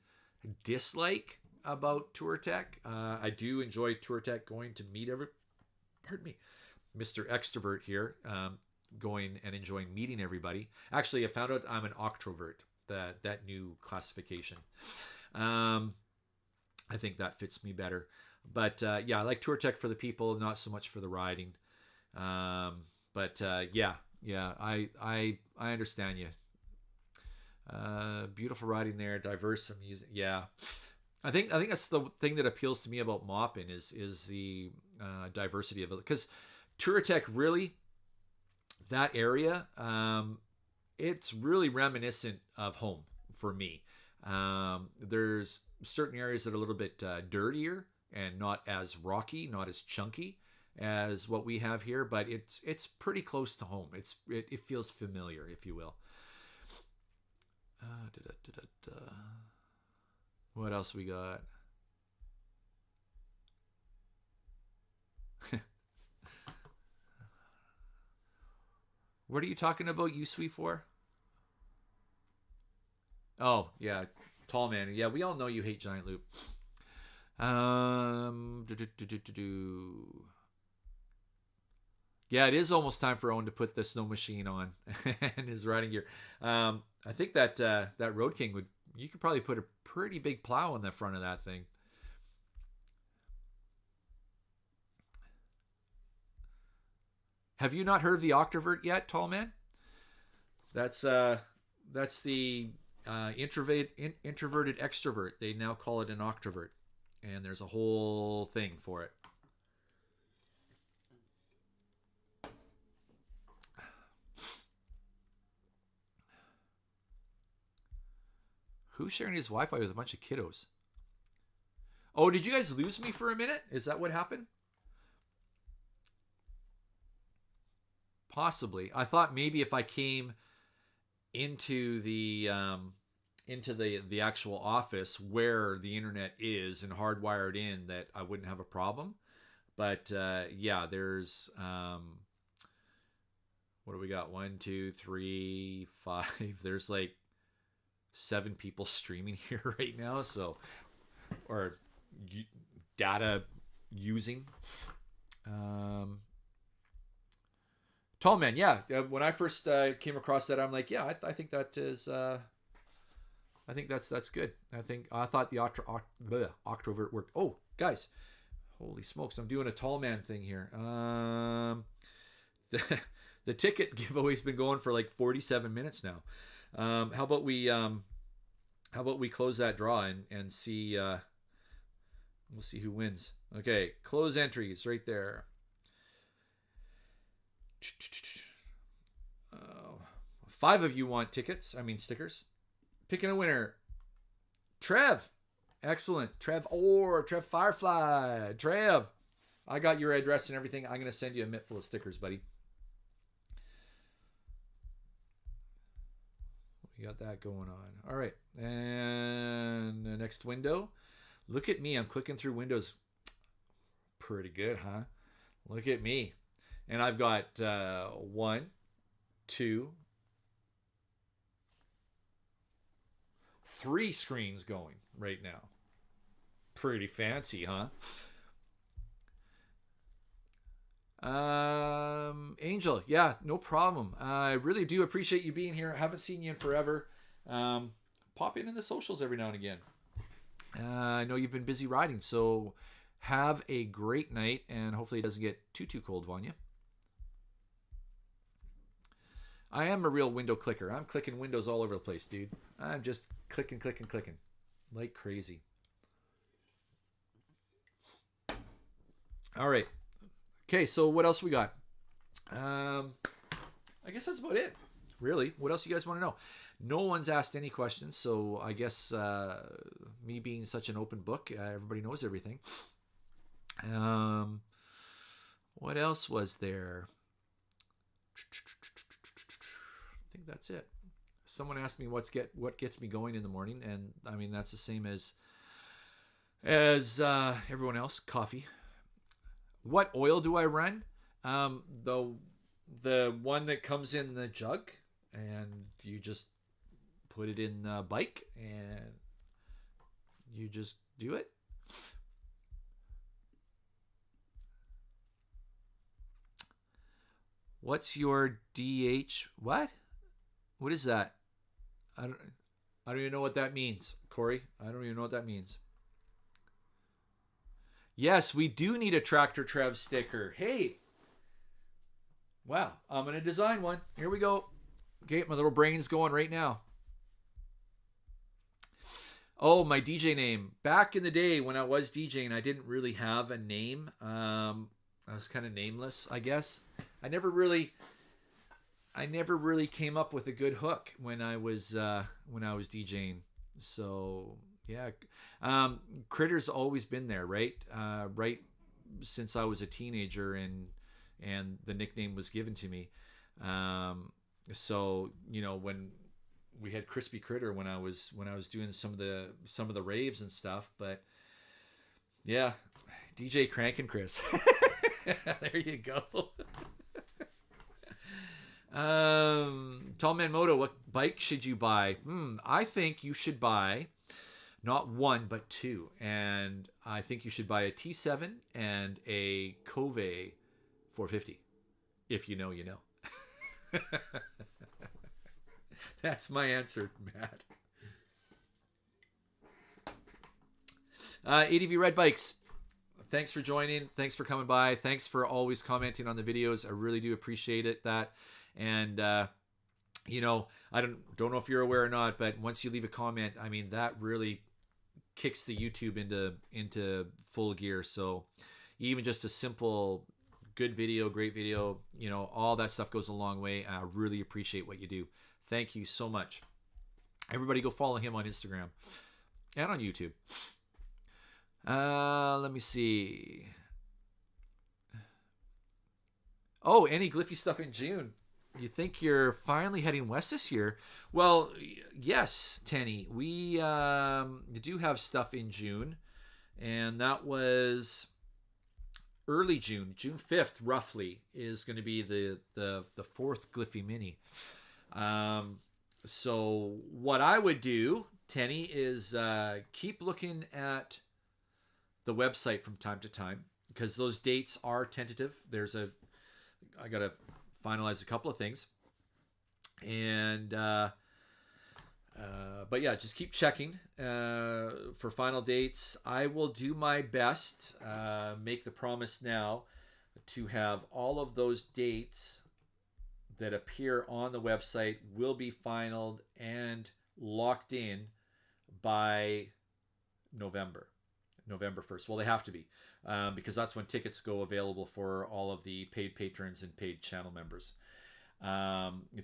[SPEAKER 1] dislike about Tour Tech. I do enjoy Tour Tech, going to meet Mr. Extrovert here, going and enjoying meeting everybody. Actually, I found out I'm an octrovert, that new classification. I think that fits me better. But yeah, I like Tour Tech for the people, not so much for the riding. But yeah, I understand you. Beautiful riding there, diverse music. Yeah, I think that's the thing that appeals to me about Moppin is the diversity of it, because Tour Tech really, that area, it's really reminiscent of home for me. There's certain areas that are a little bit dirtier and not as rocky, not as chunky as what we have here, but it's pretty close to home. It feels familiar, if you will. What else we got? What are you talking about, you sweet for? Oh, yeah, tall man. Yeah, we all know you hate giant loop. Yeah, it is almost time for Owen to put the snow machine on and his riding gear. I think that Road King would. You could probably put a pretty big plow on the front of that thing. Have you not heard of the Octrovert yet, tall man? That's the introverted extrovert. They now call it an octrovert, and there's a whole thing for it. Who's sharing his Wi-Fi with a bunch of kiddos? Oh, did you guys lose me for a minute? Is that what happened? Possibly. I thought maybe if I came into the actual office where the internet is and hardwired in, that I wouldn't have a problem. But yeah, there's what do we got? 1, 2, 3, 5. There's like 7 people streaming here right now. So, or data using. Tall man, yeah. When I first came across that, I'm like, yeah, I think that is. I think that's good. I thought the Octrovert worked. Oh, guys, holy smokes! I'm doing a tall man thing here. The ticket giveaway's been going for like 47 minutes now. How about we close that draw and see? We'll see who wins. Okay, close entries right there. 5 of you want tickets. I mean stickers. Picking a winner. Trev. Excellent. Trev Firefly. Trev. I got your address and everything. I'm going to send you a mitt full of stickers, buddy. We got that going on. All right. And the next window. Look at me. I'm clicking through windows. Pretty good, huh? Look at me. And I've got 1, 2, 3 screens going right now. Pretty fancy, huh? Angel, yeah, no problem. I really do appreciate you being here. I haven't seen you in forever. Pop in the socials every now and again. I know you've been busy riding, so have a great night, and hopefully it doesn't get too cold on you. I am a real window clicker. I'm clicking windows all over the place, dude. I'm just clicking like crazy. All right. Okay, so what else we got? I guess that's about it, really. What else you guys want to know? No one's asked any questions, so I guess me being such an open book, everybody knows everything. What else was there? I think that's it. Someone asked me what gets me going in the morning, and I mean that's the same as everyone else. Coffee. What oil do I run? The one that comes in the jug, and you just put it in the bike, and you just do it. What's your DH? What? What is that? I don't even know what that means, Corey. I don't even know what that means. Yes, we do need a Tractor Trev sticker. Hey. Wow, I'm going to design one. Here we go. Okay, my little brain's going right now. Oh, my DJ name. Back in the day when I was DJing, I didn't really have a name. I was kind of nameless, I guess. I never really I never really came up with a good hook when I was DJing. So yeah, Critter's always been there, right? Right since I was a teenager, and the nickname was given to me. So when we had Crispy Critter when I was doing some of the raves and stuff, but yeah, DJ Crank and Chris. There you go. Tall Man Moto, what bike should you buy? I think you should buy not one but two, and I think you should buy a T7 and a Cove 450. If you know, you know. That's my answer, Matt. ADV Red Bikes, thanks for joining. Thanks for coming by. Thanks for always commenting on the videos. I really do appreciate it. And I don't know if you're aware or not, but once you leave a comment, I mean, that really kicks the YouTube into full gear. So even just a simple good video, great video, all that stuff goes a long way. I really appreciate what you do. Thank you so much. Everybody go follow him on Instagram and on YouTube. Let me see. Oh, any Gliffy stuff in June? You think you're finally heading west this year? Well, yes, Tenny. We do have stuff in June, and that was early June. June 5th, roughly, is going to be the fourth Gliffy Mini. So what I would do, Tenny, is keep looking at the website from time to time, because those dates are tentative. I got to finalize a couple of things, and but yeah, just keep checking for final dates. I will do my best, make the promise now, to have all of those dates that appear on the website will be finalized and locked in by November 1st. Well, they have to be, because that's when tickets go available for all of the paid patrons and paid channel members.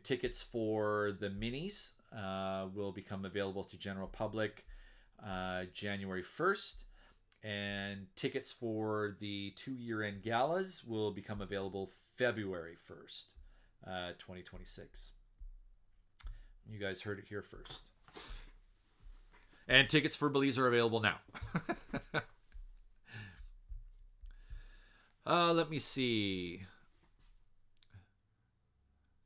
[SPEAKER 1] Tickets for the minis will become available to general public January 1st, and tickets for the 2 year-end galas will become available February 1st, 2026. You guys heard it here first. And tickets for Belize are available now. Let me see.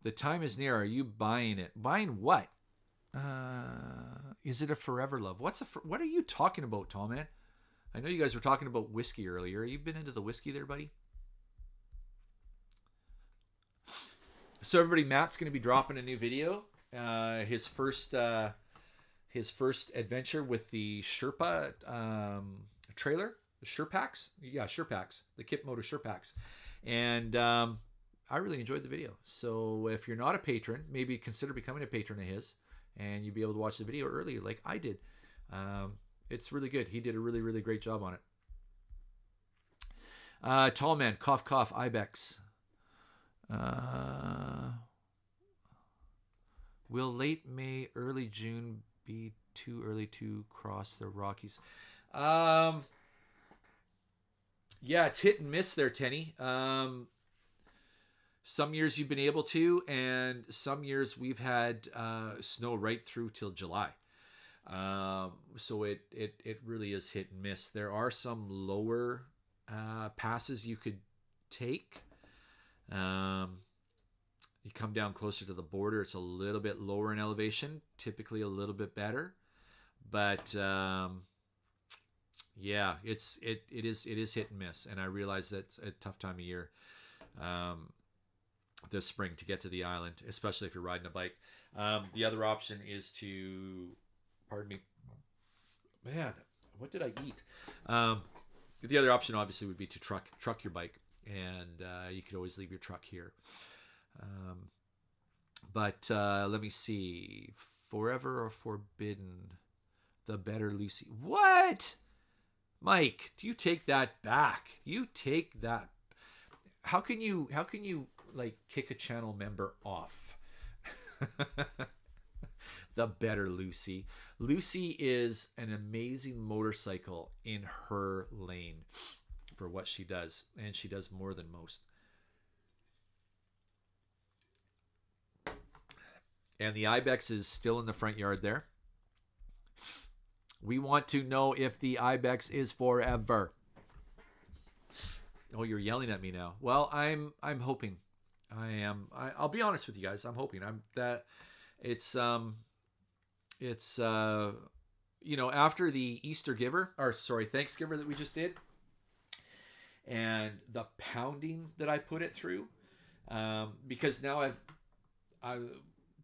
[SPEAKER 1] The time is near. Are you buying it? Buying what? Is it a Forever Love? What are you talking about, Tom, man? I know you guys were talking about whiskey earlier. You been into the whiskey there, buddy? So everybody, Matt's going to be dropping a new video. His first adventure with the Sherpa trailer, the Sherpacks. Yeah, Sherpacks, the Kip Moto Sherpacks. And I really enjoyed the video. So if you're not a patron, maybe consider becoming a patron of his, and you'll be able to watch the video early like I did. It's really good. He did a really, really great job on it. Tall Man, cough, cough, Ibex. Will late May, early June be too early to cross the Rockies? Yeah, it's hit and miss there, Tenny. Some years you've been able to, and some years we've had snow right through till July. So it really is hit and miss. There are some lower passes you could take. You come down closer to the border, it's a little bit lower in elevation, typically a little bit better, but yeah, it is hit and miss, and I realize that's a tough time of year this spring to get to the island, especially if you're riding a bike. The other option is to, pardon me, man, what did I eat? The other option obviously would be to truck your bike, and you could always leave your truck here. But let me see. Forever or Forbidden, the better Lucy. What? Mike, do you take that back? You take that. How can you like kick a channel member off, the better Lucy. Lucy is an amazing motorcycle in her lane for what she does, and she does more than most. And the Ibex is still in the front yard there. We want to know if the Ibex is forever. Oh, you're yelling at me now. Well, I'm hoping. I'll be honest with you guys. I'm hoping. It's you know, after the Thanksgiver that we just did, and the pounding that I put it through, because now I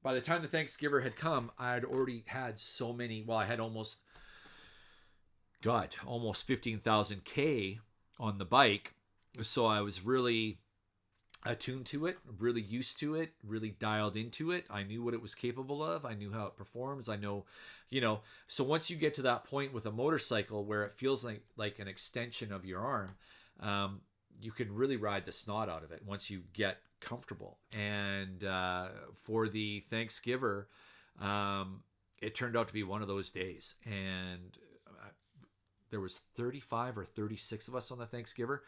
[SPEAKER 1] by the time the Thanksgiver had come, I had already had so many. Well, I had almost 15,000 K on the bike, so I was really attuned to it, really used to it, really dialed into it. I knew what it was capable of. I knew how it performs. I know, you know, so once you get to that point with a motorcycle where it feels like an extension of your arm, you can really ride the snot out of it once you get comfortable. And for the Thanksgiver, it turned out to be one of those days. And there was 35 or 36 of us on the Thanksgiver.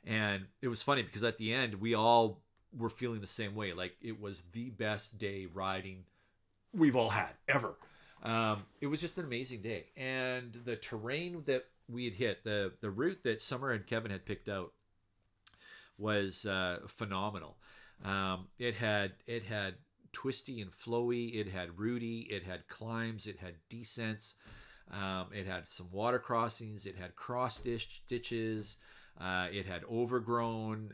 [SPEAKER 1] And it was funny because at the end, we all were feeling the same way. Like, it was the best day riding we've all had ever. It was just an amazing day. And the terrain that we had hit, the route that Summer and Kevin had picked out, was phenomenal. It had twisty and flowy. It had rooty. It had climbs. It had descents. It had some water crossings. It had cross ditches. It had overgrown.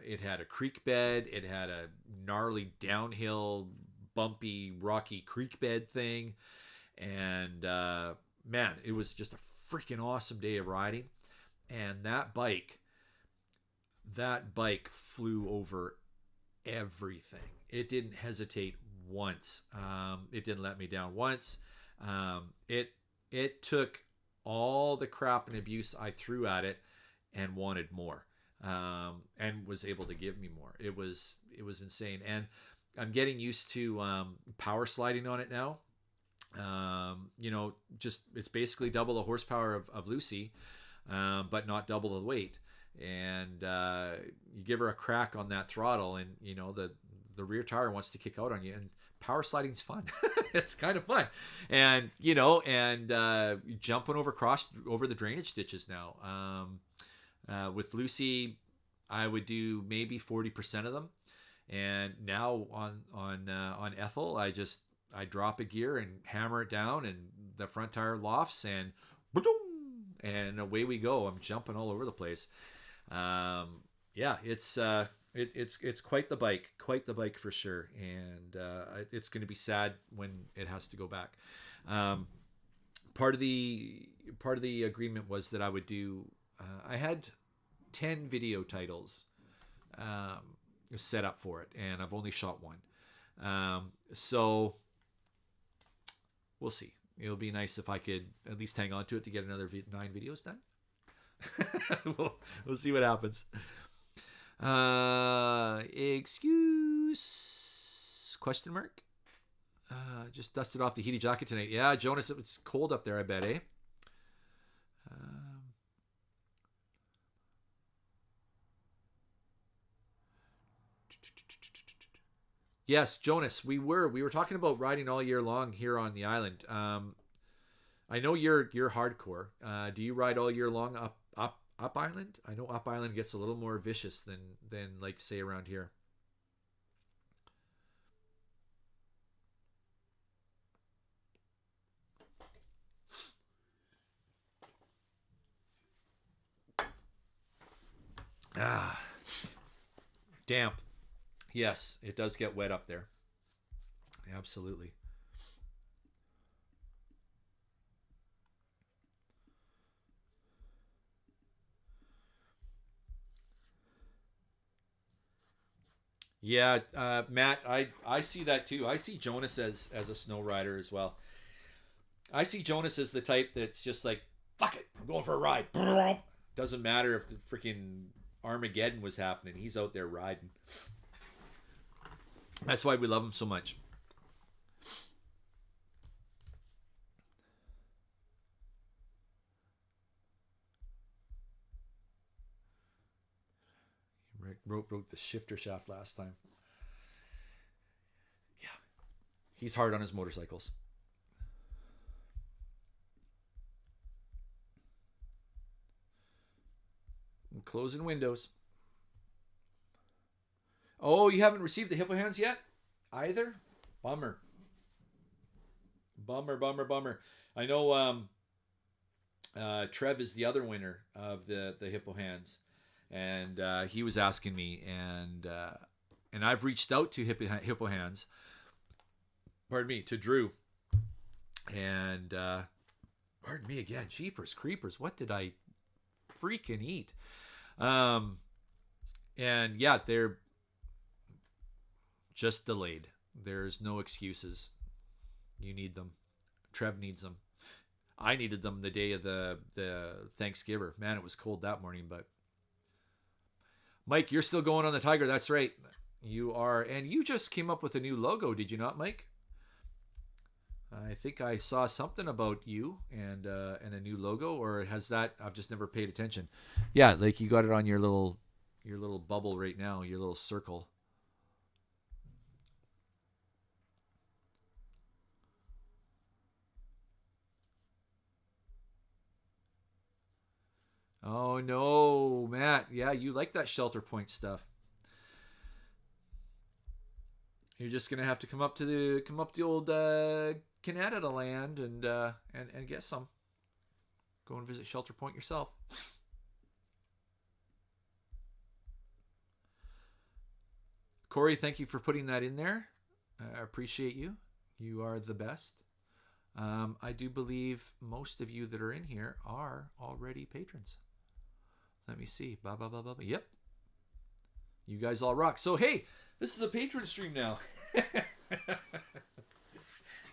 [SPEAKER 1] It had a creek bed. It had a gnarly downhill, bumpy, rocky creek bed thing. And man, it was just a freaking awesome day of riding. And that bike flew over everything. It didn't hesitate once. It didn't let me down once. It took all the crap and abuse I threw at it and wanted more, and was able to give me more. It was insane. And I'm getting used to power sliding on it now. You know, just it's basically double the horsepower of Lucy, but not double the weight. And you give her a crack on that throttle, and you know the rear tire wants to kick out on you. And power sliding's fun. It's kind of fun. And you know, and jumping over the drainage ditches now. With Lucy, I would do maybe 40% of them, and now on Ethel, I drop a gear and hammer it down, and the front tire lofts, and and away we go. I'm jumping all over the place. Yeah, it's quite the bike for sure, and it's going to be sad when it has to go back. Part of the agreement was that I would do. I had 10 video titles set up for it, and I've only shot one. So we'll see. It'll be nice if I could at least hang on to it to get another 9 videos done. We'll see what happens. Excuse? Question mark? Just dusted off the heated jacket tonight. Yeah, Jonas, it's cold up there, I bet, eh? Yes, Jonas, we were talking about riding all year long here on the island. I know you're hardcore. Do you ride all year long up island? I know up island gets a little more vicious than like say around here. Damp. Yes, it does get wet up there. Absolutely. Yeah, Matt, I see that too. I see Jonas as a snow rider as well. I see Jonas as the type that's just like, fuck it, I'm going for a ride. Doesn't matter if the freaking Armageddon was happening. He's out there riding. That's why we love them so much. Broke the shifter shaft last time. Yeah. He's hard on his motorcycles. I'm closing windows. Oh, you haven't received the hippo hands yet? Either? Bummer. Bummer. I know Trev is the other winner of the hippo hands. And he was asking me, and I've reached out to hippo hands. Pardon me, to Drew. And pardon me again, jeepers creepers, what did I freaking eat? And yeah, they're just delayed. There's no excuses. You need them. Trev needs them. I needed them the day of the Thanksgiving. Man, it was cold that morning, but Mike, you're still going on the Tiger. That's right. You are. And you just came up with a new logo, did you not, Mike? I think I saw something about you and a new logo, or has that, I've just never paid attention. Yeah, like you got it on your little bubble right now, your little circle. Oh no, Matt. Yeah, you like that shelter point stuff. You're just gonna have to come up to the old Canada land and get some. Go and visit Shelter Point yourself. Corey, thank you for putting that in there. I appreciate you. You are the best. I do believe most of you that are in here are already patrons. Let me see. Yep. You guys all rock. So, hey, this is a patron stream now.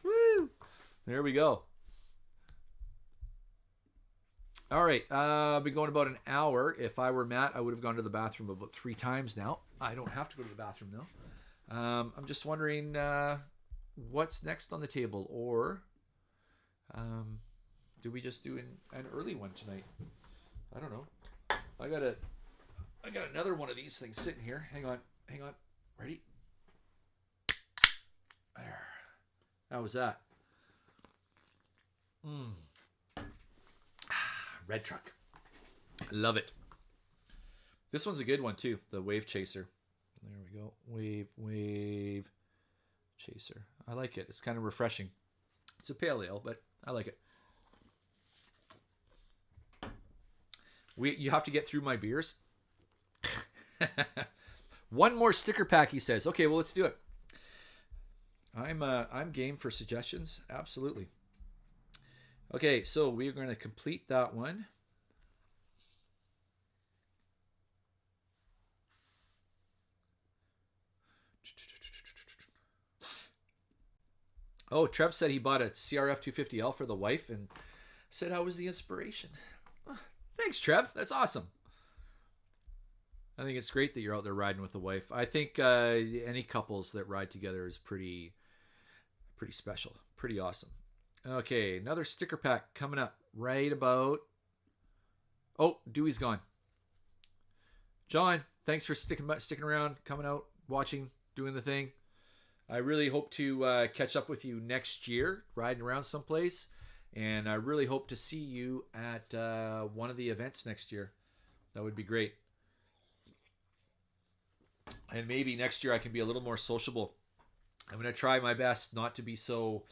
[SPEAKER 1] Woo! There we go. All right. I've been going about an hour. If I were Matt, I would have gone to the bathroom about 3 times now. I don't have to go to the bathroom, though. I'm just wondering what's next on the table, or do we just do an early one tonight? I don't know. I got another one of these things sitting here. Hang on. Ready? There. How was that? Red Truck. Love it. This one's a good one too. The Wave Chaser. There we go. Wave Chaser. I like it. It's kind of refreshing. It's a pale ale, but I like it. You have to get through my beers. One more sticker pack, he says. Okay, well, let's do it. I'm game for suggestions. Absolutely. Okay, so we're going to complete that one. Oh, Trev said he bought a CRF 250L for the wife and said, how was the inspiration? Thanks, Trev. That's awesome. I think it's great that you're out there riding with the wife. I think any couples that ride together is pretty special. Pretty awesome. Okay, another sticker pack coming up right about... Oh, Dewey's gone. John, thanks for sticking around, coming out, watching, doing the thing. I really hope to catch up with you next year, riding around someplace. And I really hope to see you at one of the events next year. That would be great. And maybe next year I can be a little more sociable. I'm going to try my best not to be so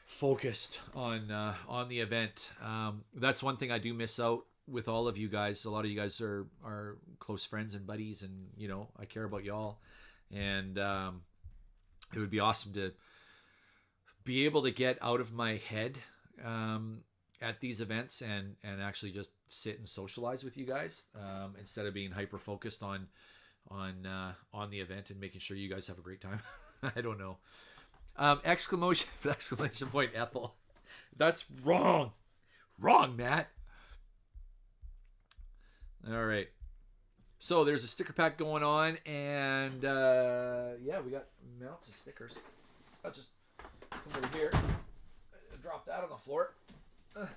[SPEAKER 1] focused on the event. That's one thing I do miss out with all of you guys. A lot of you guys are close friends and buddies, and you know I care about y'all. And it would be awesome to be able to get out of my head at these events and actually just sit and socialize with you guys instead of being hyper focused on the event and making sure you guys have a great time. I don't know. Exclamation point, Ethel. That's wrong. Wrong, Matt. All right. So there's a sticker pack going on, and yeah, we got mounts of stickers. I'll just come over here, drop that on the floor. Gonna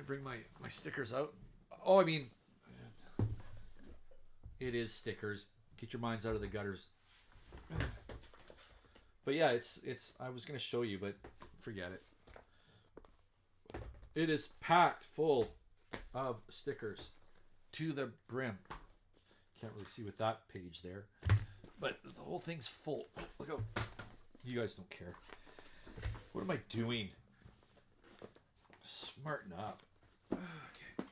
[SPEAKER 1] bring my stickers out. Oh, I mean, it is stickers. Get your minds out of the gutters. But yeah, it's. I was gonna show you, but forget it. It is packed full of stickers to the brim. Can't really see with that page there, but the whole thing's full. Look how. You guys don't care. What am I doing? Smarten up. Okay.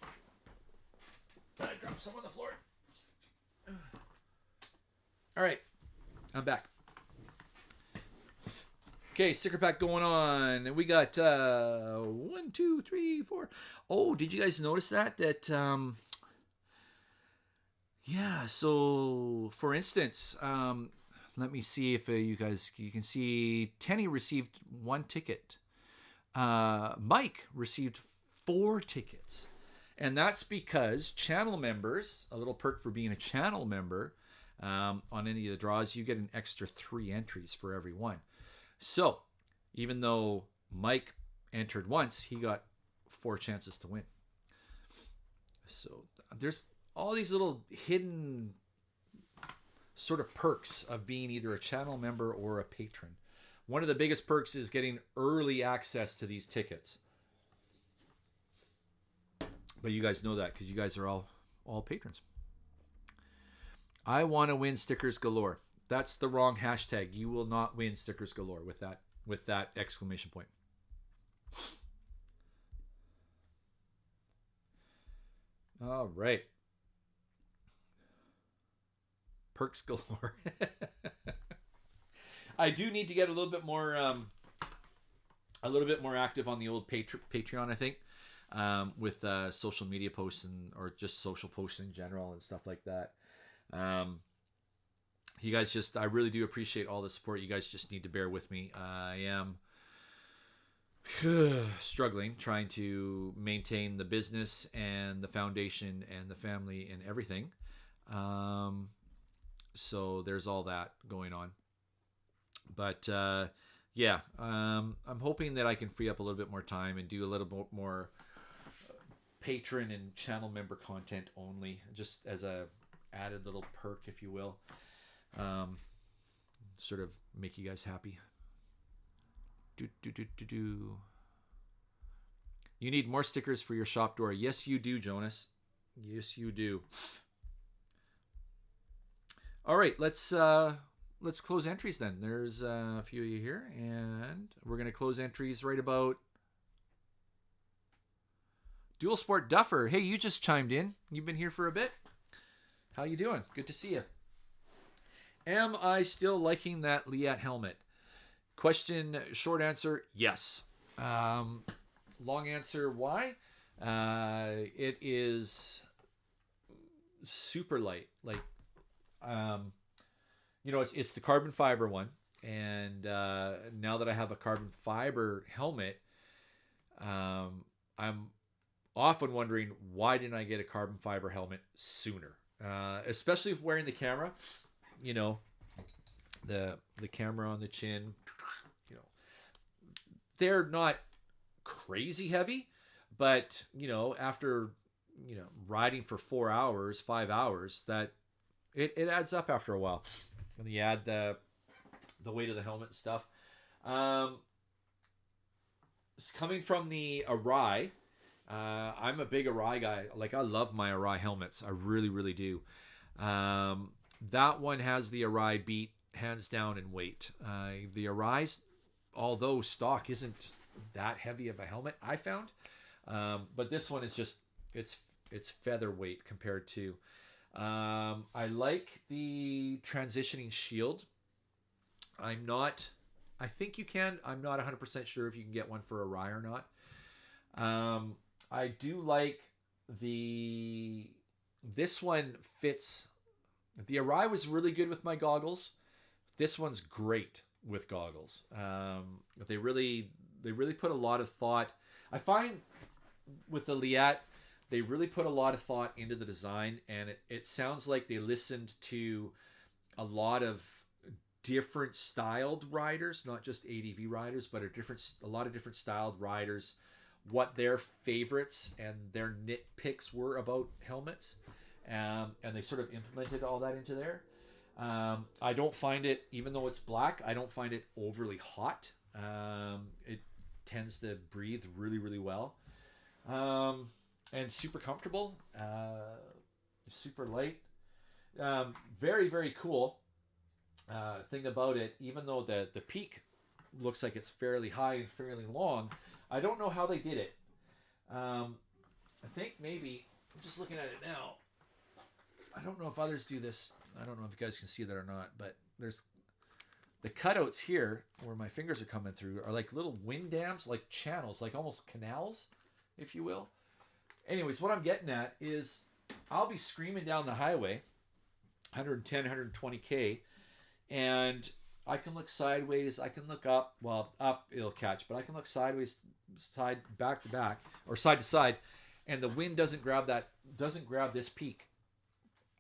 [SPEAKER 1] I dropped some on the floor. All right, I'm back. Okay, sticker pack going on, and we got 1, 2, 3, 4. Oh, did you guys notice that? Yeah. So, for instance, let me see if you can see. Tenny received 1 ticket. Mike received 4 tickets, and that's because channel members. A little perk for being a channel member. On any of the draws, you get an extra 3 entries for every one. So, even though Mike entered once, he got 4 chances to win. So, there's all these little hidden sort of perks of being either a channel member or a patron. One of the biggest perks is getting early access to these tickets. But you guys know that because you guys are all patrons. I want to win stickers galore. That's the wrong hashtag. You will not win stickers galore with that exclamation point. All right. Perks galore. I do need to get a little bit more active on the old Patreon, I think, with social media posts or just social posts in general and stuff like that. You guys I really do appreciate all the support. You guys just need to bear with me. I am struggling trying to maintain the business and the foundation and the family and everything. So there's all that going on. But yeah, I'm hoping that I can free up a little bit more time and do a little bit more patron and channel member content only, just as a added little perk, if you will. Sort of make you guys happy. You need more stickers for your shop door. Yes, you do, Jonas. Yes, you do. All right, let's close entries then. There's a few of you here, and we're gonna close entries right about. Dual Sport Duffer. Hey, you just chimed in. You've been here for a bit. How you doing? Good to see you. Am I still liking that Liat helmet? Question, short answer, yes. Long answer, why? It is super light. Like, it's the carbon fiber one. And now that I have a carbon fiber helmet, I'm often wondering, why didn't I get a carbon fiber helmet sooner? Especially wearing the camera, the camera on the chin, they're not crazy heavy, but after riding for 4 hours, 5 hours, that it adds up after a while. And you add the weight of the helmet and stuff. It's coming from the Arai. I'm a big Arai guy. Like, I love my Arai helmets. I really, really do. That one has the Arai beat hands down in weight. The Arai's, although stock isn't that heavy of a helmet, I found. But this one is just, it's featherweight compared to. I like the transitioning shield. I think you can. I'm not 100% sure if you can get one for Arai or not. I do like this one fits. The Arai was really good with my goggles. This one's great with goggles. They really put a lot of thought. I find with the Liat, They really put a lot of thought into the design, and it sounds like they listened to a lot of different styled riders, not just ADV riders, but a lot of different styled riders, what their favorites and their nitpicks were about helmets, and they sort of implemented all that into there. I don't find it, even though it's black, I don't find it overly hot. It tends to breathe really, really well, and super comfortable, super light, very, very cool. Thing about it, even though the peak looks like it's fairly high and fairly long, I don't know how they did it. I think maybe, I'm just looking at it now, I don't know if others do this. I don't know if you guys can see that or not, but there's the cutouts here where my fingers are coming through are like little wind dams, like channels, like almost canals, if you will. Anyways, what I'm getting at is I'll be screaming down the highway, 110, 120K, and I can look sideways, I can look up, well, up it'll catch, but I can look sideways, back to back, or side to side, and the wind doesn't grab this peak.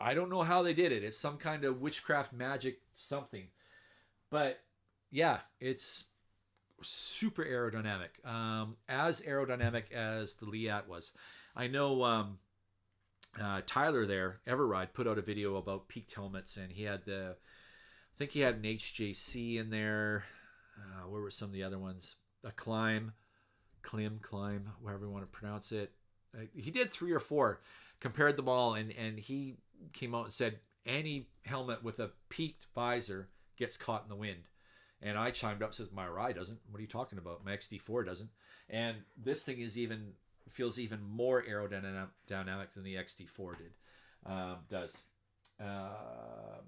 [SPEAKER 1] I don't know how they did it. It's some kind of witchcraft magic something. But yeah, it's super aerodynamic. As aerodynamic as the Leat was. I know Tyler there, Everride, put out a video about peaked helmets, and he had I think he had an HJC in there. Where were some of the other ones? A Climb, whatever you want to pronounce it. He did 3 or 4, compared them all, and he came out and said any helmet with a peaked visor gets caught in the wind. And I chimed up and says, my Rai doesn't. What are you talking about? My XD4 doesn't. And this thing feels even more aerodynamic than the XD4 does.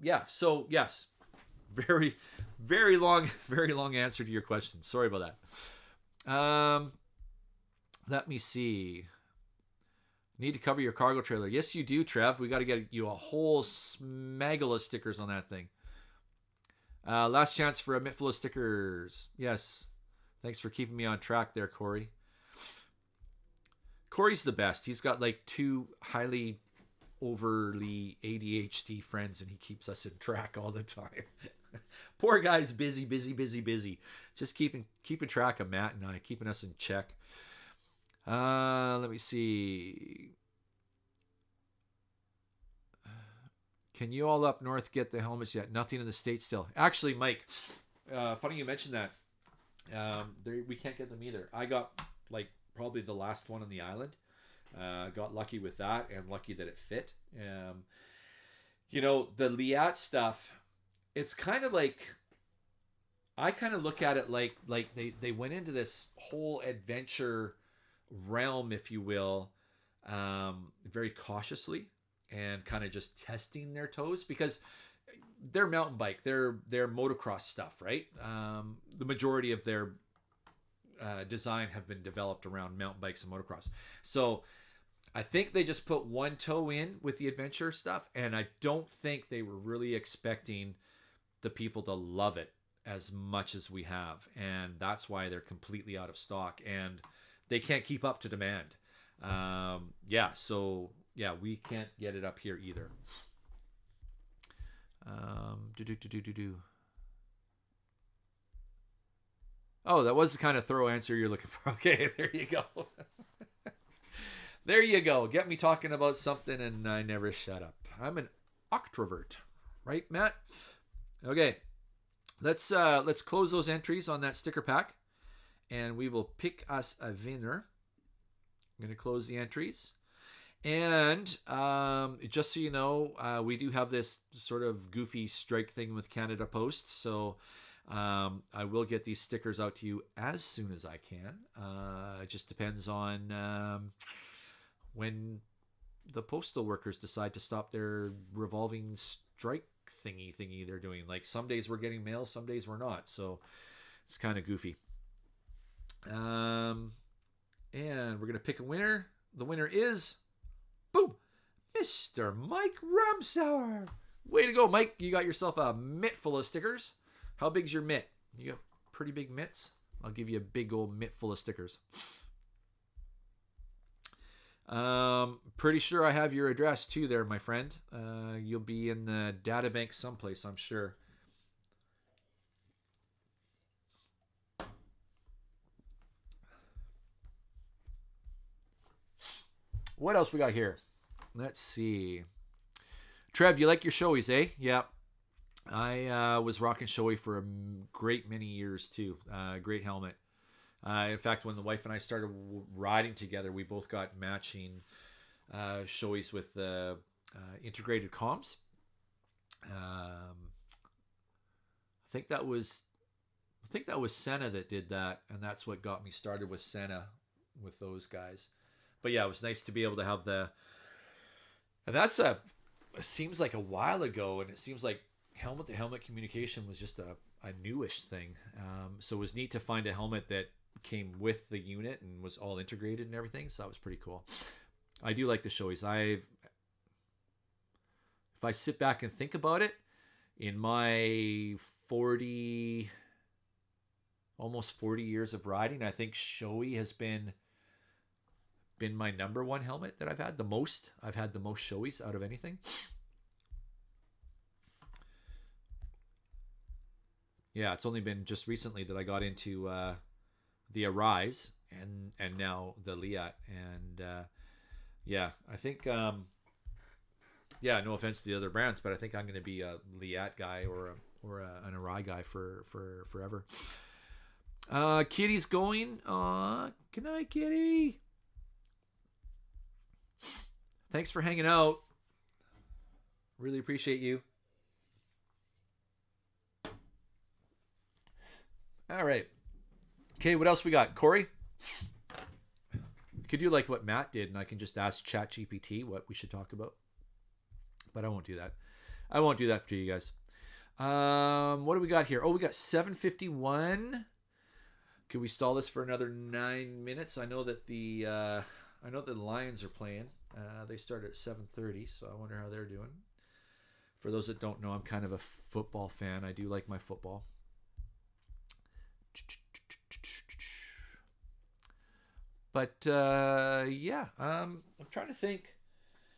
[SPEAKER 1] Yeah, so yes, very, very long answer to your question. Sorry about that. Let me see. Need to cover your cargo trailer. Yes, you do, Trev. We got to get you a whole smaggle of stickers on that thing. Last chance for a mitt full of stickers. Yes. Thanks for keeping me on track there, Corey. Corey's the best. He's got like 2 highly overly ADHD friends, and he keeps us in track all the time. Poor guy's busy. Just keeping track of Matt and I, keeping us in check. Let me see. Can you all up north get the helmets yet? Nothing in the States still. Actually, Mike, funny you mentioned that. We can't get them either. I got like probably the last one on the island. Got lucky with that, and lucky that it fit. The Leat stuff, it's kind of like, I kind of look at it like they went into this whole adventure realm, if you will, very cautiously, and kind of just testing their toes, because they're mountain bike, they're motocross stuff, right? The majority of their design have been developed around mountain bikes and motocross. So I think they just put one toe in with the adventure stuff, and I don't think they were really expecting the people to love it as much as we have, and that's why they're completely out of stock, and they can't keep up to demand. We can't get it up here either. Oh, that was the kind of thorough answer you're looking for. Okay, there you go. There you go. Get me talking about something and I never shut up. I'm an octrovert, right, Matt? Okay, let's close those entries on that sticker pack, and we will pick us a winner. I'm going to close the entries. And just so you know, we do have this sort of goofy strike thing with Canada Post. So I will get these stickers out to you as soon as I can. It just depends on when the postal workers decide to stop their revolving strike thingy they're doing. Like, some days we're getting mail, some days we're not. So it's kind of goofy. And we're going to pick a winner. The winner is, boom, Mr. Mike Ramsauer. Way to go, Mike. You got yourself a mitt full of stickers. How big's your mitt? You got pretty big mitts? I'll give you a big old mitt full of stickers. Pretty sure I have your address too there, my friend. You'll be in the data bank someplace, I'm sure. What else we got here? Let's see. Trev, you like your Shoeis, eh? Yeah. I was rocking Shoei for a great many years too. Great helmet. In fact, when the wife and I started riding together, we both got matching Shoeis with integrated comms. I think that was Senna that did that, and that's what got me started with Senna with those guys. But yeah, it was nice to be able to have and that's it seems like a while ago, and it seems like helmet to helmet communication was just a newish thing. So it was neat to find a helmet that came with the unit and was all integrated and everything. So that was pretty cool. I do like the Shoeis. If I sit back and think about it, in my almost 40 years of riding, I think Shoei has been my number one helmet that I've had the most. I've had the most Shoeis out of anything. Yeah, it's only been just recently that I got into the Arise and now the Liat, and yeah, I think yeah, no offense to the other brands, but I think I'm going to be a Liat guy or an Arai guy for forever. Kitty's going. Good night, Kitty. Thanks for hanging out. Really appreciate you. All right. Okay, what else we got? Corey? Could do like what Matt did, and I can just ask ChatGPT what we should talk about. But I won't do that. I won't do that for you guys. What do we got here? Oh, we got 7:51. Could we stall this for another 9 minutes? I know that the Lions are playing. They start at 7:30, so I wonder how they're doing. For those that don't know, I'm kind of a football fan. I do like my football. But yeah, I'm trying to think.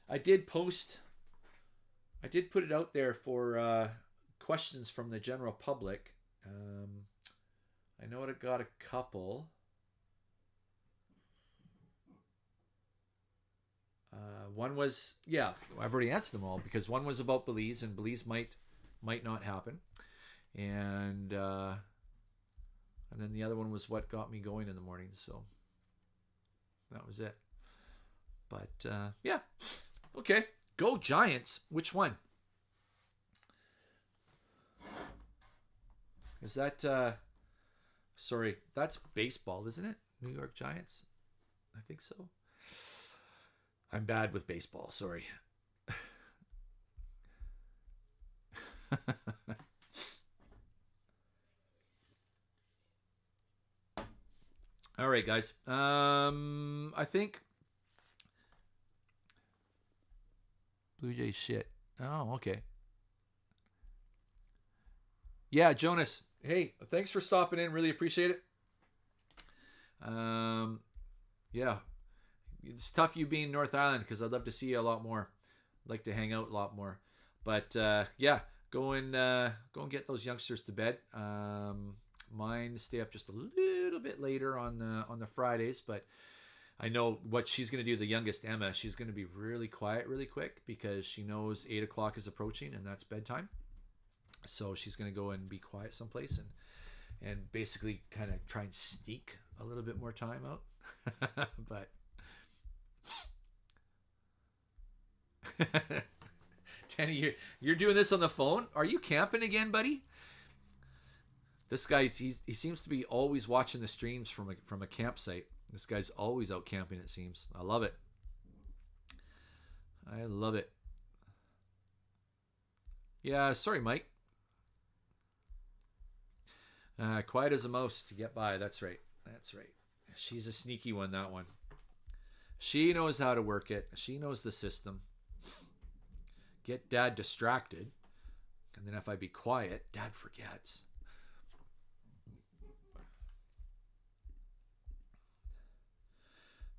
[SPEAKER 1] I did put it out there for questions from the general public. I know I got a couple. One was, yeah, I've already answered them all, because one was about Belize, and Belize might not happen, and then the other one was what got me going in the morning. So that was it. But yeah, okay, go Giants. Which one? Is that sorry, that's baseball, isn't it? New York Giants, I think so. I'm bad with baseball, sorry. All right, guys. I think Blue Jays shit. Oh, okay. Yeah, Jonas. Hey, thanks for stopping in. Really appreciate it. Yeah, it's tough you being North Island, because I'd love to see you a lot more. I'd like to hang out a lot more. But yeah, go and get those youngsters to bed. Mine stay up just a little bit later on the Fridays, but I know what she's going to do. The youngest, Emma, she's going to be really quiet really quick, because she knows 8 o'clock is approaching and that's bedtime. So she's going to go and be quiet someplace and basically kind of try and sneak a little bit more time out. But Danny, you're doing this on the phone? Are you camping again, buddy? This guy, he seems to be always watching the streams from a campsite. This guy's always out camping, it seems. I love it. I love it. Yeah, sorry, Mike. Quiet as a mouse to get by. That's right. That's right. She's a sneaky one, that one. She knows how to work it. She knows the system. Get Dad distracted, and then if I be quiet, Dad forgets.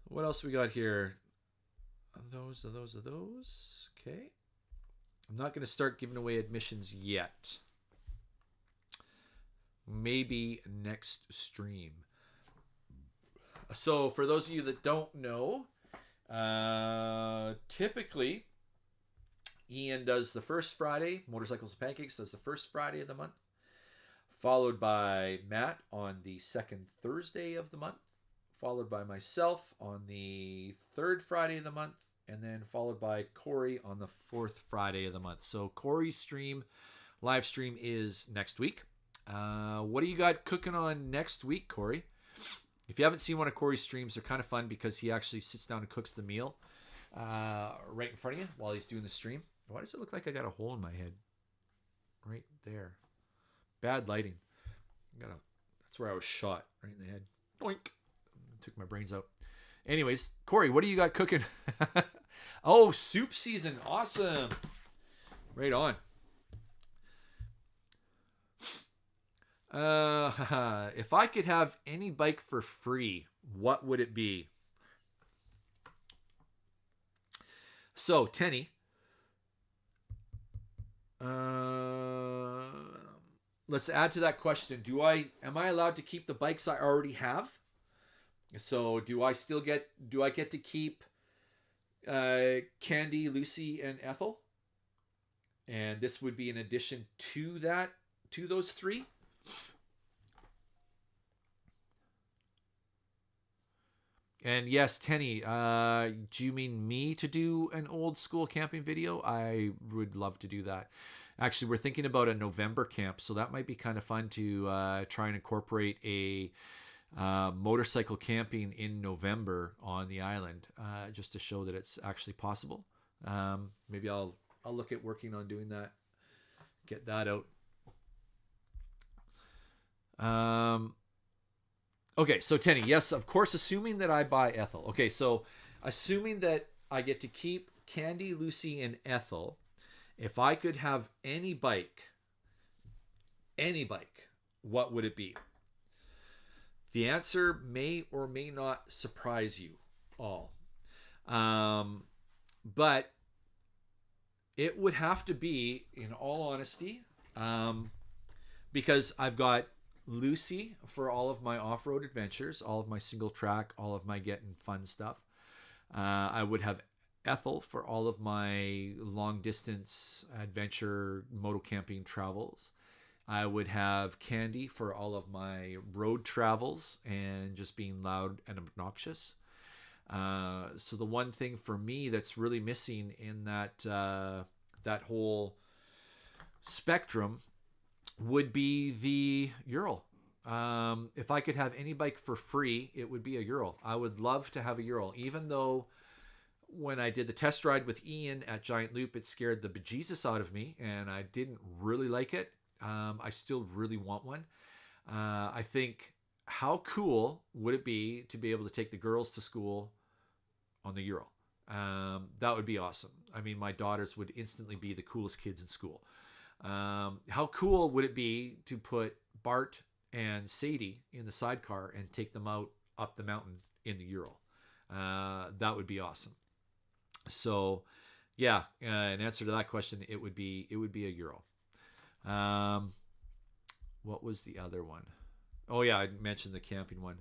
[SPEAKER 1] What else we got here? Those. Okay. I'm not going to start giving away admissions yet. Maybe next stream. So for those of you that don't know, typically Ian does the first Friday, Motorcycles and Pancakes does the first Friday of the month, followed by Matt on the second Thursday of the month, followed by myself on the third Friday of the month, and then followed by Corey on the fourth Friday of the month. So Corey's live stream is next week. What do you got cooking on next week, Corey? If you haven't seen one of Corey's streams, they're kind of fun because he actually sits down and cooks the meal right in front of you while he's doing the stream. Why does it look like I got a hole in my head? Right there. Bad lighting. That's where I was shot, right in the head. Oink. Took my brains out. Anyways, Corey, what do you got cooking? Oh, soup season. Awesome. Right on. If I could have any bike for free, what would it be? So, Tenny, let's add to that question. Am I allowed to keep the bikes I already have? So, do I get to keep Candy, Lucy, and Ethel? And this would be in addition to those three. And yes, Tenny, do you mean me to do an old school camping video? I would love to do that. Actually, we're thinking about a November camp, so that might be kind of fun to try and incorporate a motorcycle camping in November on the island, just to show that it's actually possible. Maybe I'll look at working on doing that. Get that out. Okay, so Tenny, yes, of course, assuming that I buy Ethel. Okay, so assuming that I get to keep Candy, Lucy, and Ethel, if I could have any bike, what would it be? The answer may or may not surprise you all. But it would have to be, in all honesty, because I've got Lucy for all of my off-road adventures, all of my single track, all of my getting fun stuff. I would have Ethel for all of my long distance adventure moto camping travels. I would have Candy for all of my road travels and just being loud and obnoxious. So the one thing for me that's really missing in that whole spectrum would be the Ural. If I could have any bike for free, it would be a Ural. I would love to have a Ural, even though when I did the test ride with Ian at Giant Loop, it scared the bejesus out of me and I didn't really like it. I still really want one. I think, how cool would it be to be able to take the girls to school on the Ural? That would be awesome. I mean, my daughters would instantly be the coolest kids in school. How cool would it be to put Bart and Sadie in the sidecar and take them out up the mountain in the Ural? That would be awesome. So, yeah, in answer to that question, it would be a Ural. What was the other one? Oh yeah, I mentioned the camping one.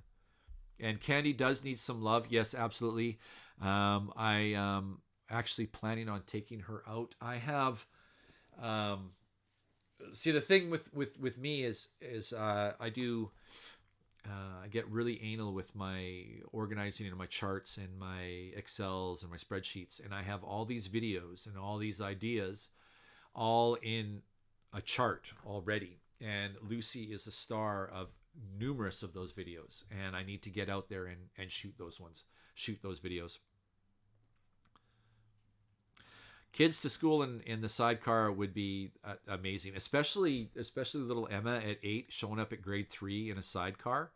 [SPEAKER 1] And Candy does need some love. Yes, absolutely. I am actually planning on taking her out. I have. See, the thing with me is I get really anal with my organizing and my charts and my Excels and my spreadsheets, and I have all these videos and all these ideas all in a chart already. And Lucy is the star of numerous of those videos, and I need to get out there and shoot those videos. Kids to school in the sidecar would be amazing, especially little Emma at 8 showing up at grade 3 in a sidecar.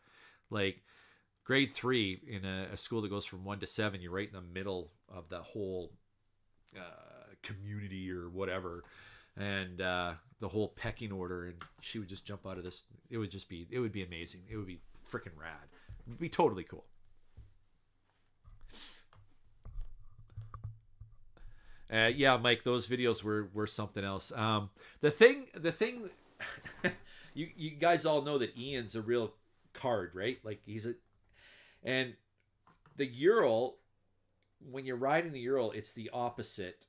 [SPEAKER 1] Like grade 3 in a school that goes from 1 to 7, you're right in the middle of the whole community or whatever, and the whole pecking order, and she would just jump out of this. It would be amazing. It would be freaking rad. It would be totally cool. Yeah, Mike, those videos were something else. The thing, you guys all know that Ian's a real card, right? Like and the Ural, when you're riding the Ural, it's the opposite,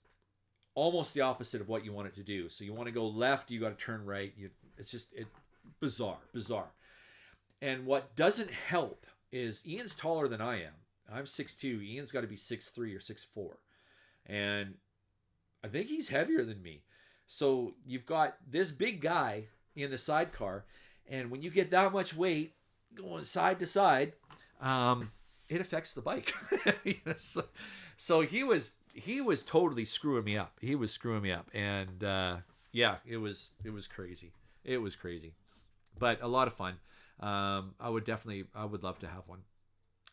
[SPEAKER 1] almost the opposite of what you want it to do. So you want to go left, you got to turn right. It's just bizarre. And what doesn't help is Ian's taller than I am. I'm 6'2". Ian's got to be 6'3" or 6'4", and I think he's heavier than me. So you've got this big guy in the sidecar, and when you get that much weight going side to side, it affects the bike. So he was totally screwing me up. He was screwing me up, and yeah, it was crazy. It was crazy, but a lot of fun. I would love to have one.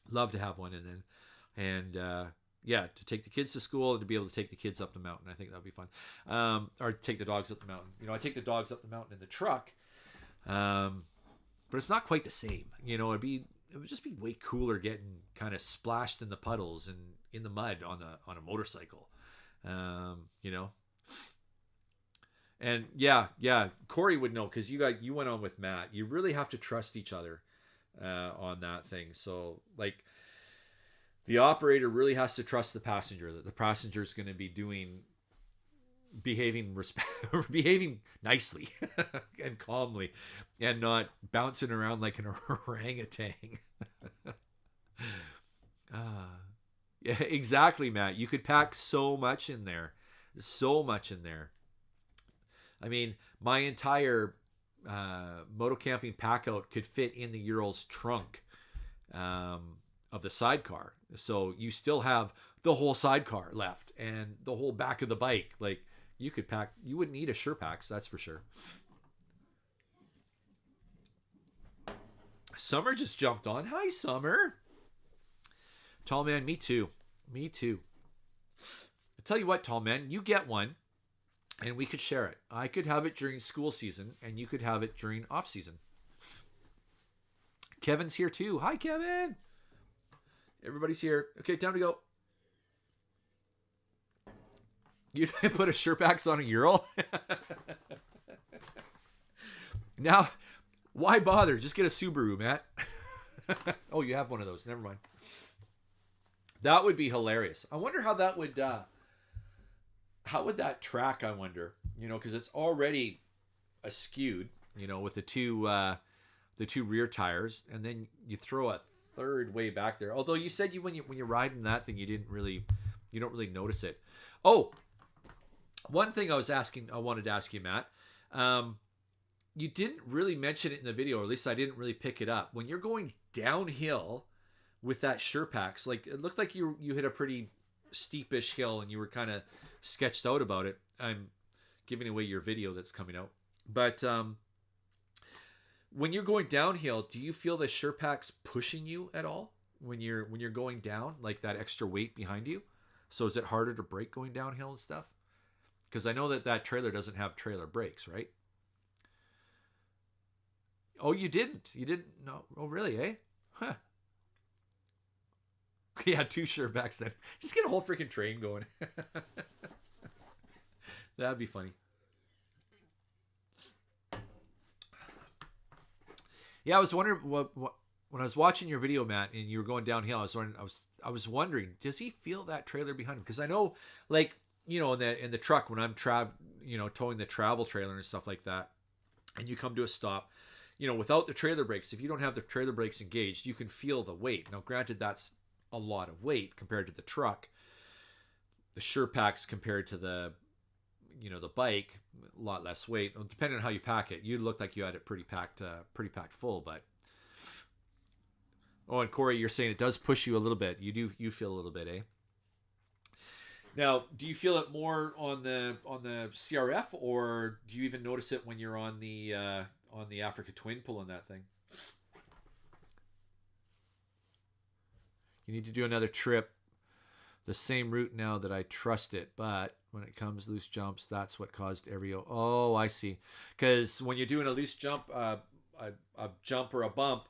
[SPEAKER 1] Love to have one, and yeah, to take the kids to school and to be able to take the kids up the mountain. I think that would be fun. Or take the dogs up the mountain. I take the dogs up the mountain in the truck, but it's not quite the same. It would just be way cooler getting kind of splashed in the puddles and in the mud on a motorcycle. And yeah, Corey would know, because you went on with Matt. You really have to trust each other on that thing. So like, the operator really has to trust the passenger, that the passenger is going to be behaving nicely and calmly, and not bouncing around like an orangutan. Yeah, exactly, Matt. You could pack so much in there. I mean, my entire moto camping pack out could fit in the Ural's trunk of the sidecar. So you still have the whole sidecar left and the whole back of the bike. Like, you wouldn't need a Sherpax, that's for sure. Summer just jumped on. Hi, Summer. Tall man, me too. I tell you what, tall man, you get one and we could share it. I could have it during school season and you could have it during off season. Kevin's here too. Hi, Kevin. Everybody's here. Okay, time to go. You put a Sherpax on a Ural? Now, why bother? Just get a Subaru, Matt. Oh, you have one of those. Never mind. That would be hilarious. I wonder how that would track, I wonder. Because it's already askewed, with the two rear tires, and then you throw a third way back there. Although you said when you're riding that thing, you don't really notice it. Oh, one thing I wanted to ask you, Matt. You didn't really mention it in the video, or at least I didn't really pick it up. When you're going downhill with that Sherpax, like, it looked like you hit a pretty steepish hill and you were kind of sketched out about it. I'm giving away your video that's coming out. But when you're going downhill, do you feel the Sherpax pushing you at all when you're going down, like that extra weight behind you? So is it harder to brake going downhill and stuff? Because I know that trailer doesn't have trailer brakes, right? Oh, you didn't? You didn't? No. Oh, really, eh? Huh. Yeah, 2 Sherpacks then. Just get a whole freaking train going. That'd be funny. Yeah, I was wondering what when I was watching your video, Matt, and you were going downhill. I was wondering, does he feel that trailer behind him? Because I know, like, in the truck when I'm towing the travel trailer and stuff like that, and you come to a stop, without the trailer brakes, if you don't have the trailer brakes engaged, you can feel the weight. Now, granted, that's a lot of weight compared to the truck. The Sherpax compared to the bike, a lot less weight. Depending on how you pack it, you look like you had it pretty packed full. But and Corey, you're saying it does push you a little bit. You feel a little bit, eh? Now, do you feel it more on the CRF, or do you even notice it when you're on the Africa Twin pulling that thing? You need to do another trip the same route now that I trust it, but when it comes loose jumps, that's what caused every... Oh, I see. Because when you're doing a loose jump, a jump or a bump,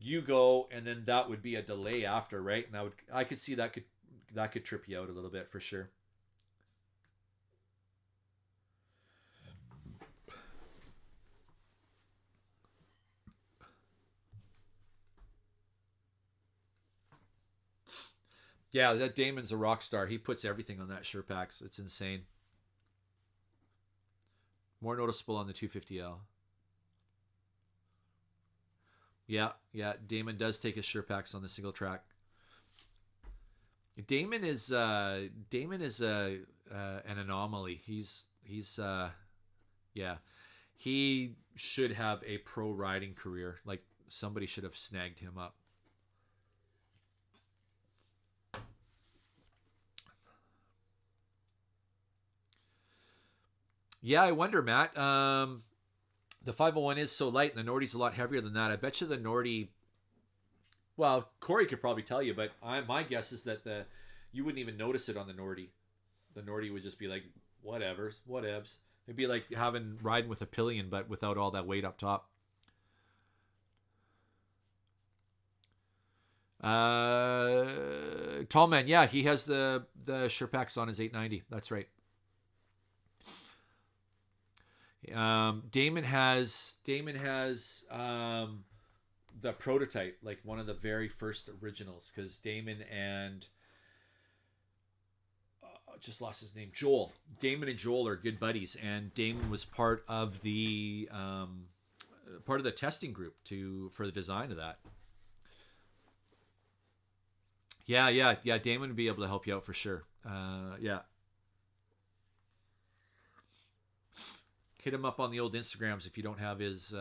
[SPEAKER 1] you go, and then that would be a delay after, right? And I could see that could trip you out a little bit for sure.
[SPEAKER 2] Yeah, that Damon's a rock star. He puts everything on that Sherpax. It's insane. More noticeable on the 250L. Yeah, yeah. Damon does take his Sherpax on the single track. Damon is an anomaly. He's yeah. He should have a pro riding career. Like somebody should have snagged him up. Yeah, I wonder, Matt. The 501 is so light, and the Nordy's a lot heavier than that. I bet you the Nordy. Well, Corey could probably tell you, but my guess is that you wouldn't even notice it on the Nordy. The Nordy would just be like, whatevs. It'd be like riding with a pillion, but without all that weight up top. Tall man, yeah, he has the Sherpax on his 890. That's right. Damon has the prototype, like one of the very first originals, because Damon and just lost his name, Joel. Damon and Joel are good buddies, and Damon was part of the testing group for the design of that. Yeah. Damon would be able to help you out for sure. Yeah. Hit him up on the old Instagrams if you don't have his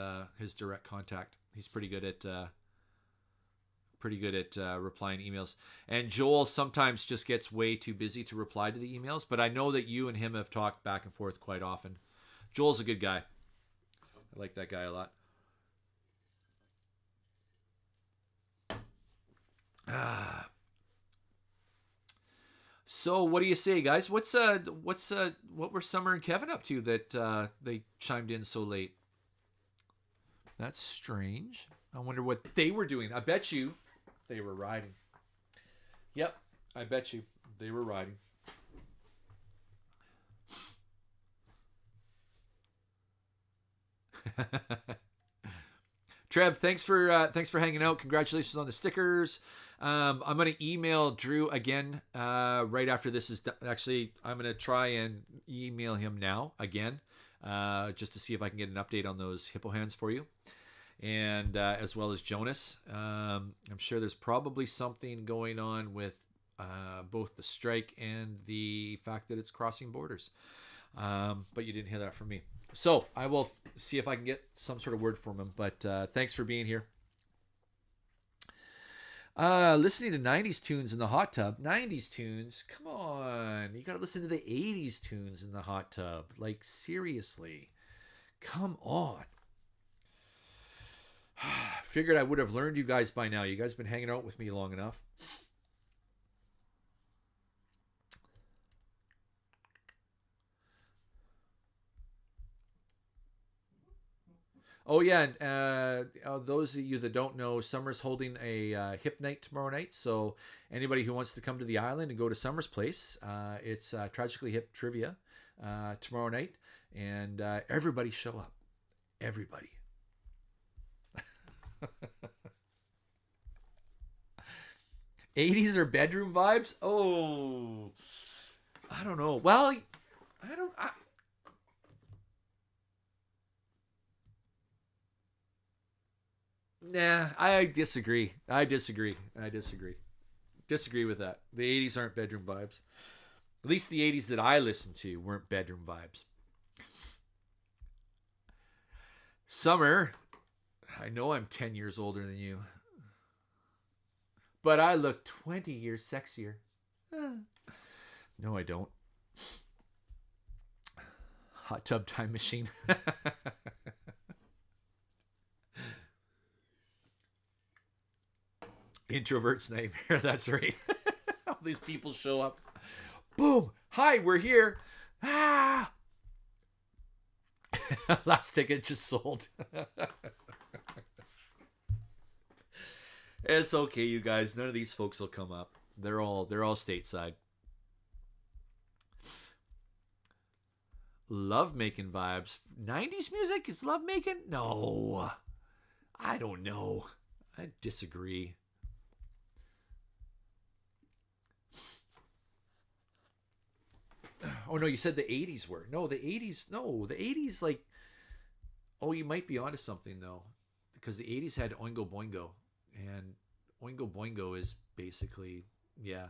[SPEAKER 2] direct contact. He's pretty good at replying emails. And Joel sometimes just gets way too busy to reply to the emails, but I know that you and him have talked back and forth quite often. Joel's a good guy. I like that guy a lot. So what do you say, guys? What were Summer and Kevin up to that they chimed in so late? That's strange. I wonder what they were doing. I bet you they were riding. Yep, I bet you they were riding. Trev, thanks for hanging out. Congratulations on the stickers. I'm going to email Drew again right after this is done. Actually, I'm going to try and email him now again just to see if I can get an update on those hippo hands for you. And as well as Jonas. I'm sure there's probably something going on with both the strike and the fact that it's crossing borders. But you didn't hear that from me. So I will see if I can get some sort of word from him. But thanks for being here. Listening to 90s tunes in the hot tub. 90s tunes? Come on. You got to listen to the 80s tunes in the hot tub. Like, seriously. Come on. Figured I would have learned you guys by now. You guys have been hanging out with me long enough. Oh yeah, and those of you that don't know, Summer's holding a hip night tomorrow night. So anybody who wants to come to the island and go to Summer's place, it's Tragically Hip Trivia tomorrow night, and everybody show up. Everybody. 80s or bedroom vibes? Oh, I don't know. Well, Nah, I disagree. Disagree with that. The 80s aren't bedroom vibes. At least the 80s that I listened to weren't bedroom vibes. Summer, I know I'm 10 years older than you, but I look 20 years sexier. No, I don't. Hot tub time machine. Introvert's nightmare. That's right. All these people show up. Boom. Hi, we're here. Ah. Last ticket just sold. It's okay, you guys. None of these folks will come up. They're all stateside. Love making vibes. 90s music is love making? No. I don't know. I disagree. Oh no, you said the 80s were. No, the 80s. No, the 80s like. Oh, you might be onto something though, because the 80s had Oingo Boingo, and Oingo Boingo is basically yeah.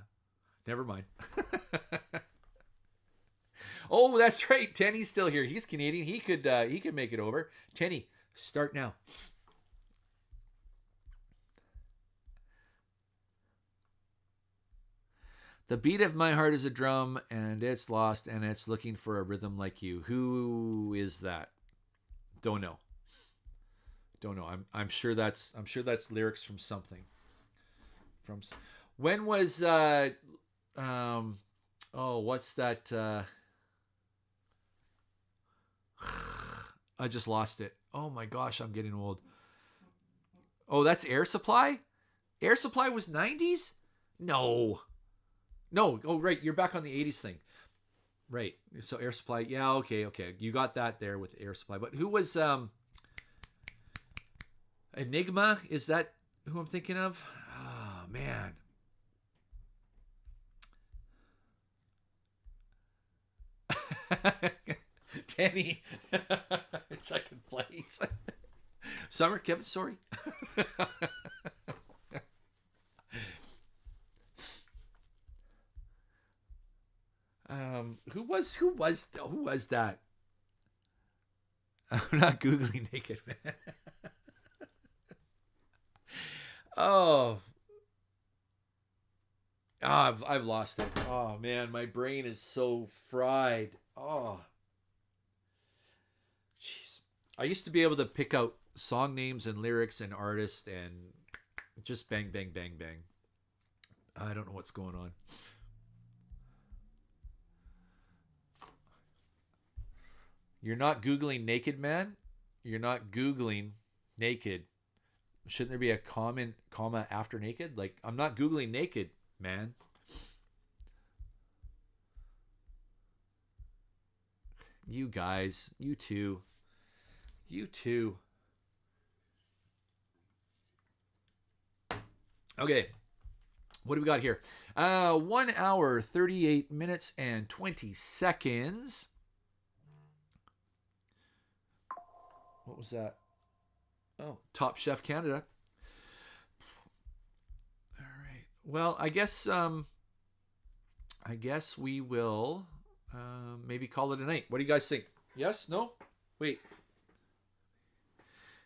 [SPEAKER 2] Never mind. Oh, that's right. Tenny's still here. He's Canadian. He could make it over. Tenny, start now. The beat of my heart is a drum, and it's lost, and it's looking for a rhythm like you. Who is that? Don't know. Don't know. I'm sure that's lyrics from something. From when was what's that? I just lost it. Oh my gosh, I'm getting old. Oh, that's Air Supply? Air Supply was 90s? No. No. Oh, right. You're back on the 80s thing. Right. So Air Supply. Yeah, okay. You got that there with Air Supply. But who was Enigma? Is that who I'm thinking of? Oh, man. Danny. Check and plays. Summer, Kevin, sorry. Who was that? I'm not Googling Naked Man. Oh. I've lost it. Oh man, my brain is so fried. Oh. Jeez. I used to be able to pick out song names and lyrics and artists and just bang, bang, bang, bang. I don't know what's going on. You're not Googling Naked Man? You're not Googling naked. Shouldn't there be a comma after naked? Like, I'm not Googling naked, man. You guys, you too. You too. Okay. What do we got here? 1 hour, 38 minutes, and 20 seconds. What was that? Oh, Top Chef Canada. All right. Well, I guess we will maybe call it a night. What do you guys think? Yes? No? Wait.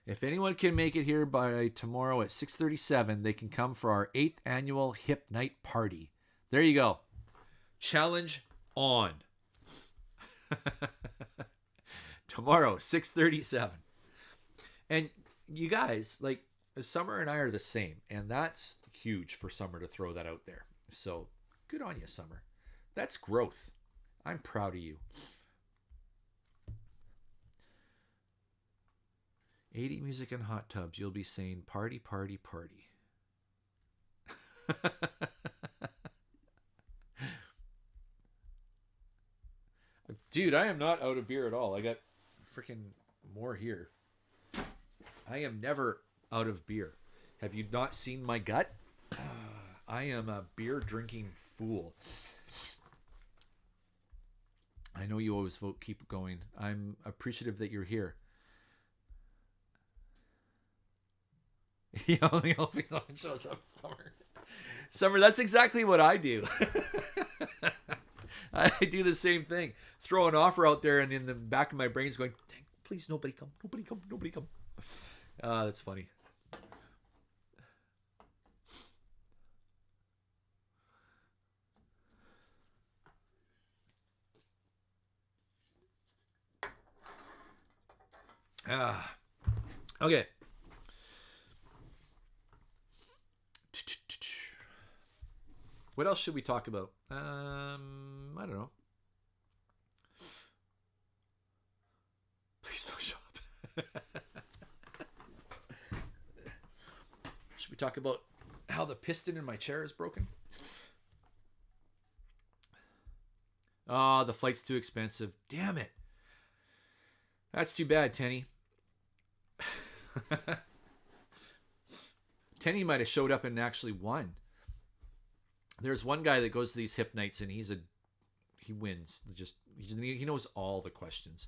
[SPEAKER 2] If anyone can make it here by tomorrow at 6:37, they can come for our 8th annual Hip Night party. There you go. Challenge on. Tomorrow, 6:37. And you guys, like, Summer and I are the same, and that's huge for Summer to throw that out there. So good on you, Summer. That's growth. I'm proud of you. 80 music and hot tubs. You'll be saying party, party, party. Dude, I am not out of beer at all. I got freaking more here. I am never out of beer. Have you not seen my gut? I am a beer drinking fool. I know you always vote keep going. I'm appreciative that you're here. He only shows up Summer. Summer, that's exactly what I do. I do the same thing. Throw an offer out there, and in the back of my brain is going, please, nobody come, nobody come, nobody come. That's funny. Okay. What else should we talk about? I don't know. Please don't show up. Should we talk about how the piston in my chair is broken? Oh, the flight's too expensive. Damn it. That's too bad, Tenny. Tenny might have showed up and actually won. There's one guy that goes to these hip nights, and he's a he wins. He knows all the questions.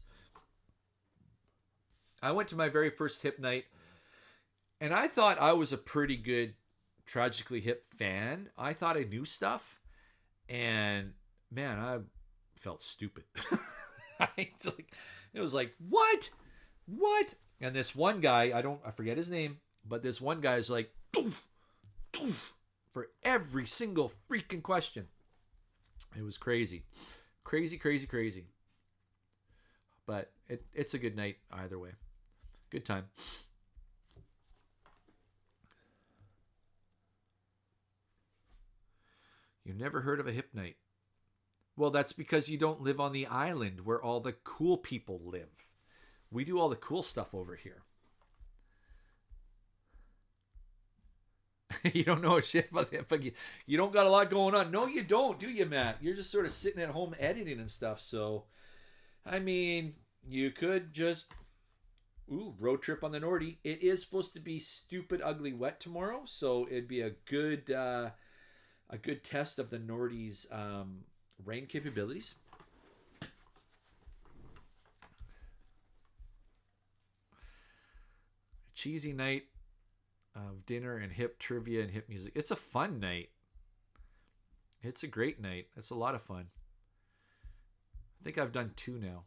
[SPEAKER 2] I went to my very first hip night, and I thought I was a pretty good Tragically Hip fan. I thought I knew stuff, and man, I felt stupid. It was like, what? And this one guy, I forget his name, but this one guy is like, doof, doof, for every single freaking question. It was crazy. Crazy. But it's a good night either way. Good time. You've never heard of a hip night? Well, that's because you don't live on the island where all the cool people live. We do all the cool stuff over here. You don't know shit about it, but you don't got a lot going on. No, you don't, do you, Matt? You're just sort of sitting at home editing and stuff. So, I mean, you could just road trip on the Nordy. It is supposed to be stupid, ugly, wet tomorrow, so it'd be a good test of the Nordy's rain capabilities. Cheesy night of dinner and hip trivia and hip music. It's a fun night. It's a great night. It's a lot of fun. I think I've done 2 now,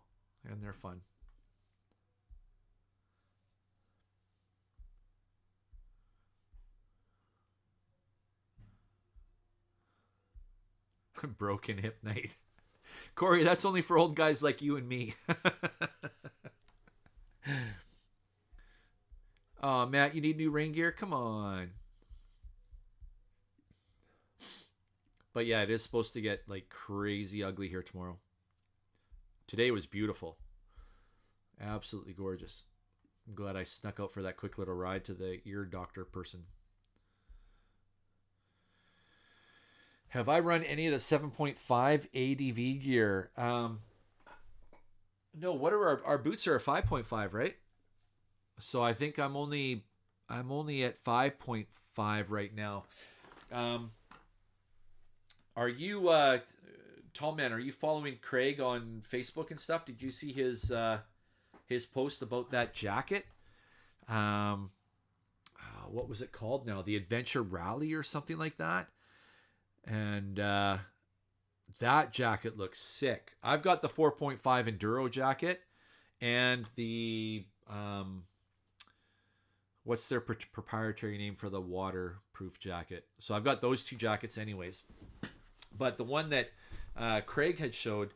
[SPEAKER 2] and they're fun. Broken hip night. Corey, that's only for old guys like you and me. Oh, Matt, you need new rain gear? Come on. But yeah, it is supposed to get like crazy ugly here tomorrow. Today was beautiful. Absolutely gorgeous. I'm glad I snuck out for that quick little ride to the ear doctor person. Have I run any of the 7.5 ADV gear? No, what are our boots are a 5.5, right? So I think I'm only at 5.5 right now. Are you tall man, are you following Craig on Facebook and stuff? Did you see his post about that jacket? What was it called now? The Adventure Rally or something like that? And that jacket looks sick. I've got the 4.5 Enduro jacket and the what's their proprietary name for the waterproof jacket. So I've got those 2 jackets anyways. But the one that Craig had showed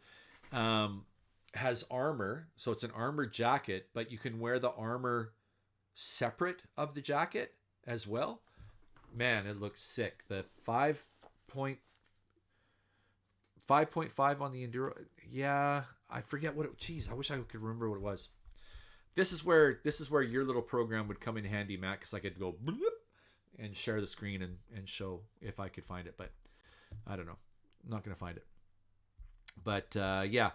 [SPEAKER 2] has armor. So it's an armored jacket, but you can wear the armor separate of the jacket as well. Man, it looks sick. The 5.5 on the Enduro. Yeah, I forget what it. Geez, I wish I could remember what it was. This is where your little program would come in handy, Matt, because I could go bloop and share the screen and show if I could find it. But I don't know. I'm not gonna find it. But yeah,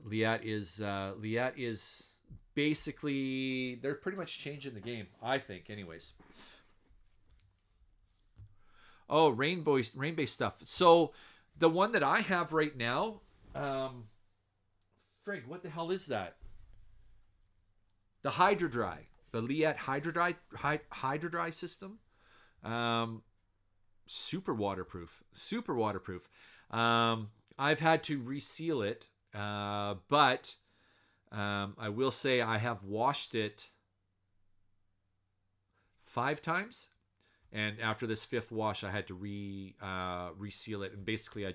[SPEAKER 2] Liat is basically, they're pretty much changing the game, I think, anyways. Oh, rain-based stuff. So the one that I have right now, frig, what the hell is that? The Hydrodry, the Liat Hydrodry system. Super waterproof. I've had to reseal it, but I will say I have washed it 5 times. And after this 5th wash, I had to reseal it. And basically, I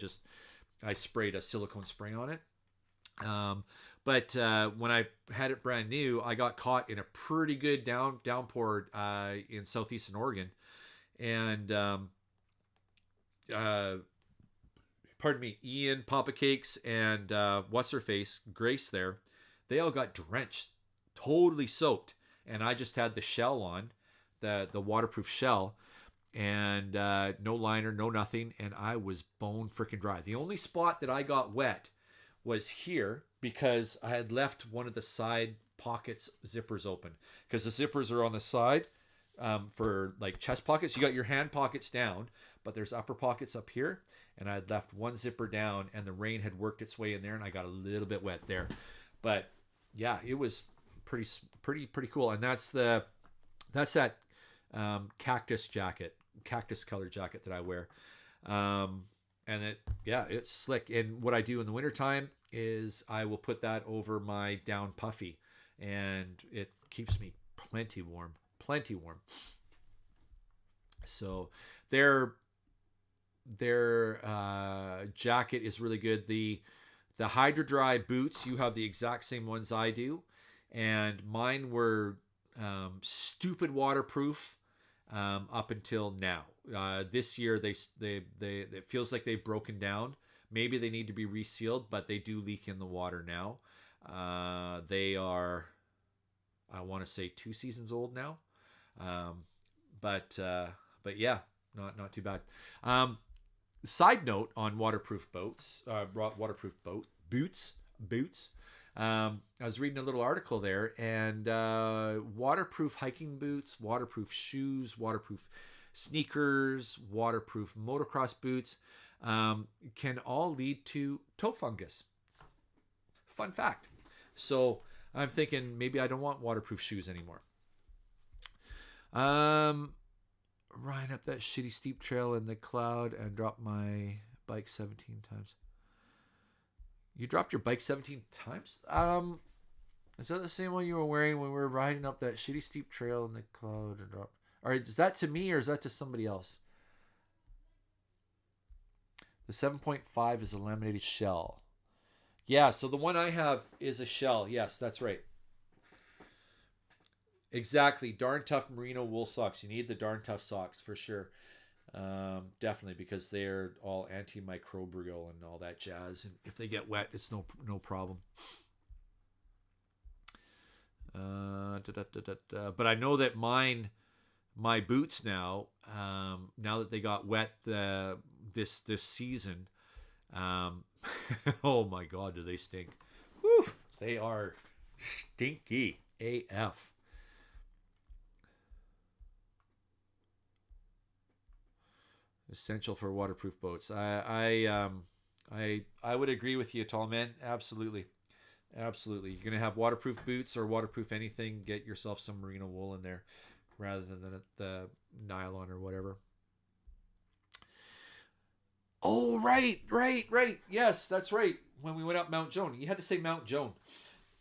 [SPEAKER 2] sprayed a silicone spray on it. But when I had it brand new, I got caught in a pretty good downpour in southeastern Oregon. And pardon me, Ian, Papa Cakes, and what's her face, Grace there, they all got drenched, totally soaked. And I just had the shell on, the waterproof shell, and no liner, no nothing, and I was bone freaking dry. The only spot that I got wet was here because I had left one of the side pockets zippers open, because the zippers are on the side for like chest pockets. You got your hand pockets down, but there's upper pockets up here, and I had left one zipper down, and the rain had worked its way in there, and I got a little bit wet there. But yeah, it was pretty cool. And that's that cactus color jacket that I wear. And it's slick. And what I do in the wintertime is I will put that over my down puffy, and it keeps me plenty warm. So their jacket is really good. The Hydro Dry boots, you have the exact same ones I do, and mine were stupid waterproof up until now. This year they it feels like they've broken down. Maybe they need to be resealed, but they do leak in the water now. They are, I want to say, 2 seasons old now. But yeah, not too bad. Side note on waterproof boots. I was reading a little article there, and waterproof hiking boots, waterproof shoes, waterproof sneakers, waterproof motocross boots can all lead to toe fungus. Fun fact. So I'm thinking maybe I don't want waterproof shoes anymore. Riding up that shitty steep trail in the cloud and dropped my bike 17 times. You dropped your bike 17 times? Is that the same one you were wearing when we were riding up that shitty steep trail in the cloud and dropped? All right, is that to me or is that to somebody else? The 7.5 is a laminated shell. Yeah, so the one I have is a shell. Yes, that's right. Exactly. Darn Tough merino wool socks. You need the Darn Tough socks for sure. Definitely, because they're all antimicrobial and all that jazz. And if they get wet, it's no problem. But I know that my boots now, now that they got wet this season, oh my God, do they stink? Whew, they are stinky AF. Essential for waterproof boats. I would agree with you, tall man. Absolutely. You're gonna have waterproof boots or waterproof anything. Get yourself some merino wool in there, rather than the nylon or whatever. Oh, right. Yes, that's right. When we went up Mount Joan, you had to say Mount Joan,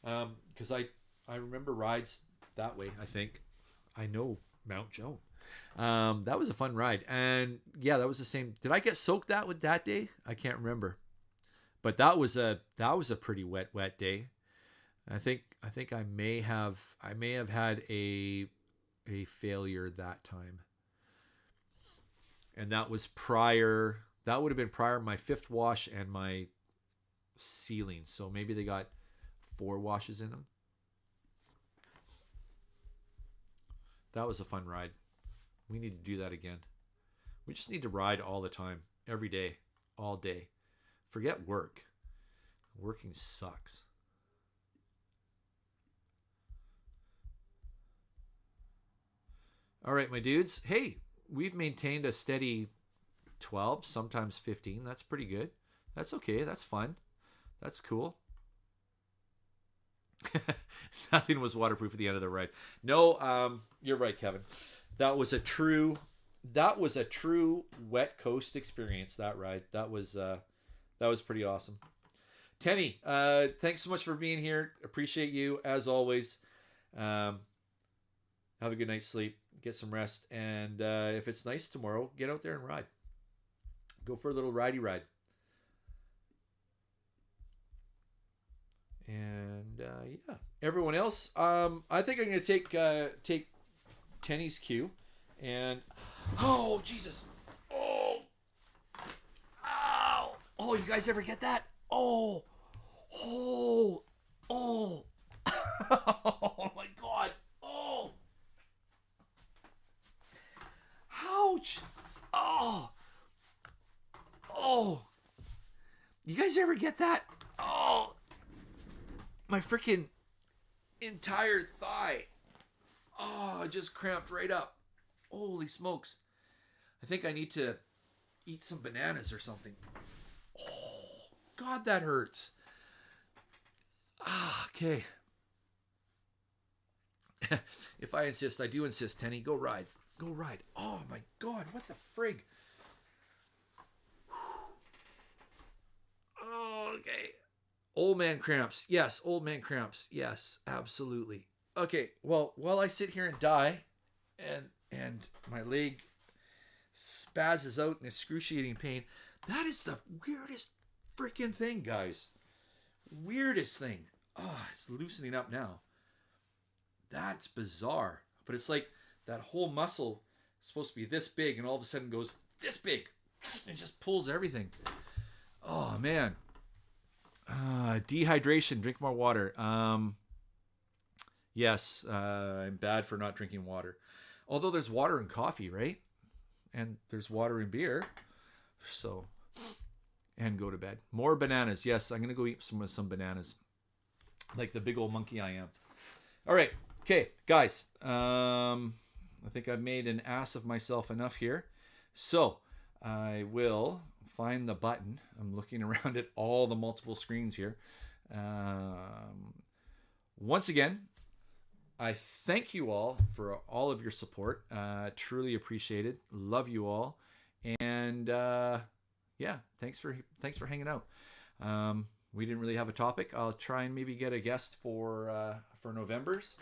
[SPEAKER 2] because I remember rides that way. I think I know Mount Joan. That was a fun ride, and yeah, that was the same. Did I get soaked that day? I can't remember, but that was a pretty wet day. I think I may have had a failure that time, and that was prior. That would have been prior my 5th wash and my sealing. So maybe they got 4 washes in them. That was a fun ride. We need to do that again. We just need to ride all the time, every day, all day. Forget work. Working sucks. All right, my dudes. Hey, we've maintained a steady 12, sometimes 15. That's pretty good. That's okay. That's fun. That's cool. Nothing was waterproof at the end of the ride. No, you're right, Kevin. That was a true wet coast experience, that ride. That was pretty awesome. Tenny, thanks so much for being here. Appreciate you as always. Have a good night's sleep. Get some rest. And if it's nice tomorrow, get out there and ride. Go for a little ridey ride. And yeah, everyone else, I think I'm going to take Tenny's cue, and oh Jesus, oh, you guys ever get that? Oh oh my God, ouch, you guys ever get that? My freaking entire thigh. I just cramped right up. Holy smokes. I think I need to eat some bananas or something. Oh, God, that hurts. Okay. If I insist, I do insist, Tenny. Go ride. Go ride. Oh, my God. What the frig? Oh, okay. Old man cramps. Yes, old man cramps. Yes, absolutely. Okay, well, while I sit here and die and my leg spazzes out in excruciating pain, that is the weirdest freaking thing, guys. Weirdest thing. Oh, it's loosening up now. That's bizarre. But it's like that whole muscle is supposed to be this big and all of a sudden goes this big. It just pulls everything. Oh, man. Dehydration. Drink more water. Yes, I'm bad for not drinking water. Although there's water in coffee, right? And there's water in beer. So, and go to bed. More bananas. Yes, I'm going to go eat some bananas. Like the big old monkey I am. All right. Okay, guys. I think I've made an ass of myself enough here. So, I will find the button. I'm looking around at all the multiple screens here. Once again, I thank you all for all of your support. Truly appreciate it. Love you all. And yeah, thanks for hanging out. We didn't really have a topic. I'll try and maybe get a guest for November's.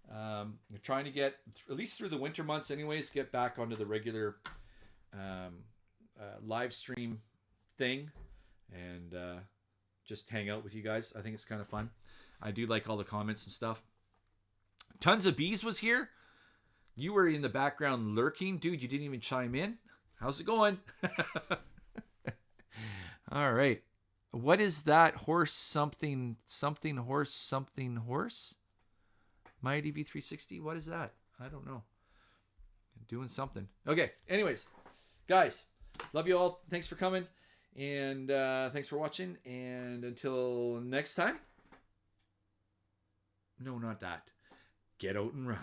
[SPEAKER 2] We're trying to get at least through the winter months, anyways. Get back onto the regular live stream thing, and just hang out with you guys. I think it's kind of fun. I do like all the comments and stuff. Tons of Bees was here. You were in the background lurking, dude. You didn't even chime in. How's it going? All right. What is that horse something horse? My DV360? What is that? I don't know. I'm doing something. Okay. Anyways, guys, love you all. Thanks for coming. And thanks for watching. And until next time. No, not that. Get out and run.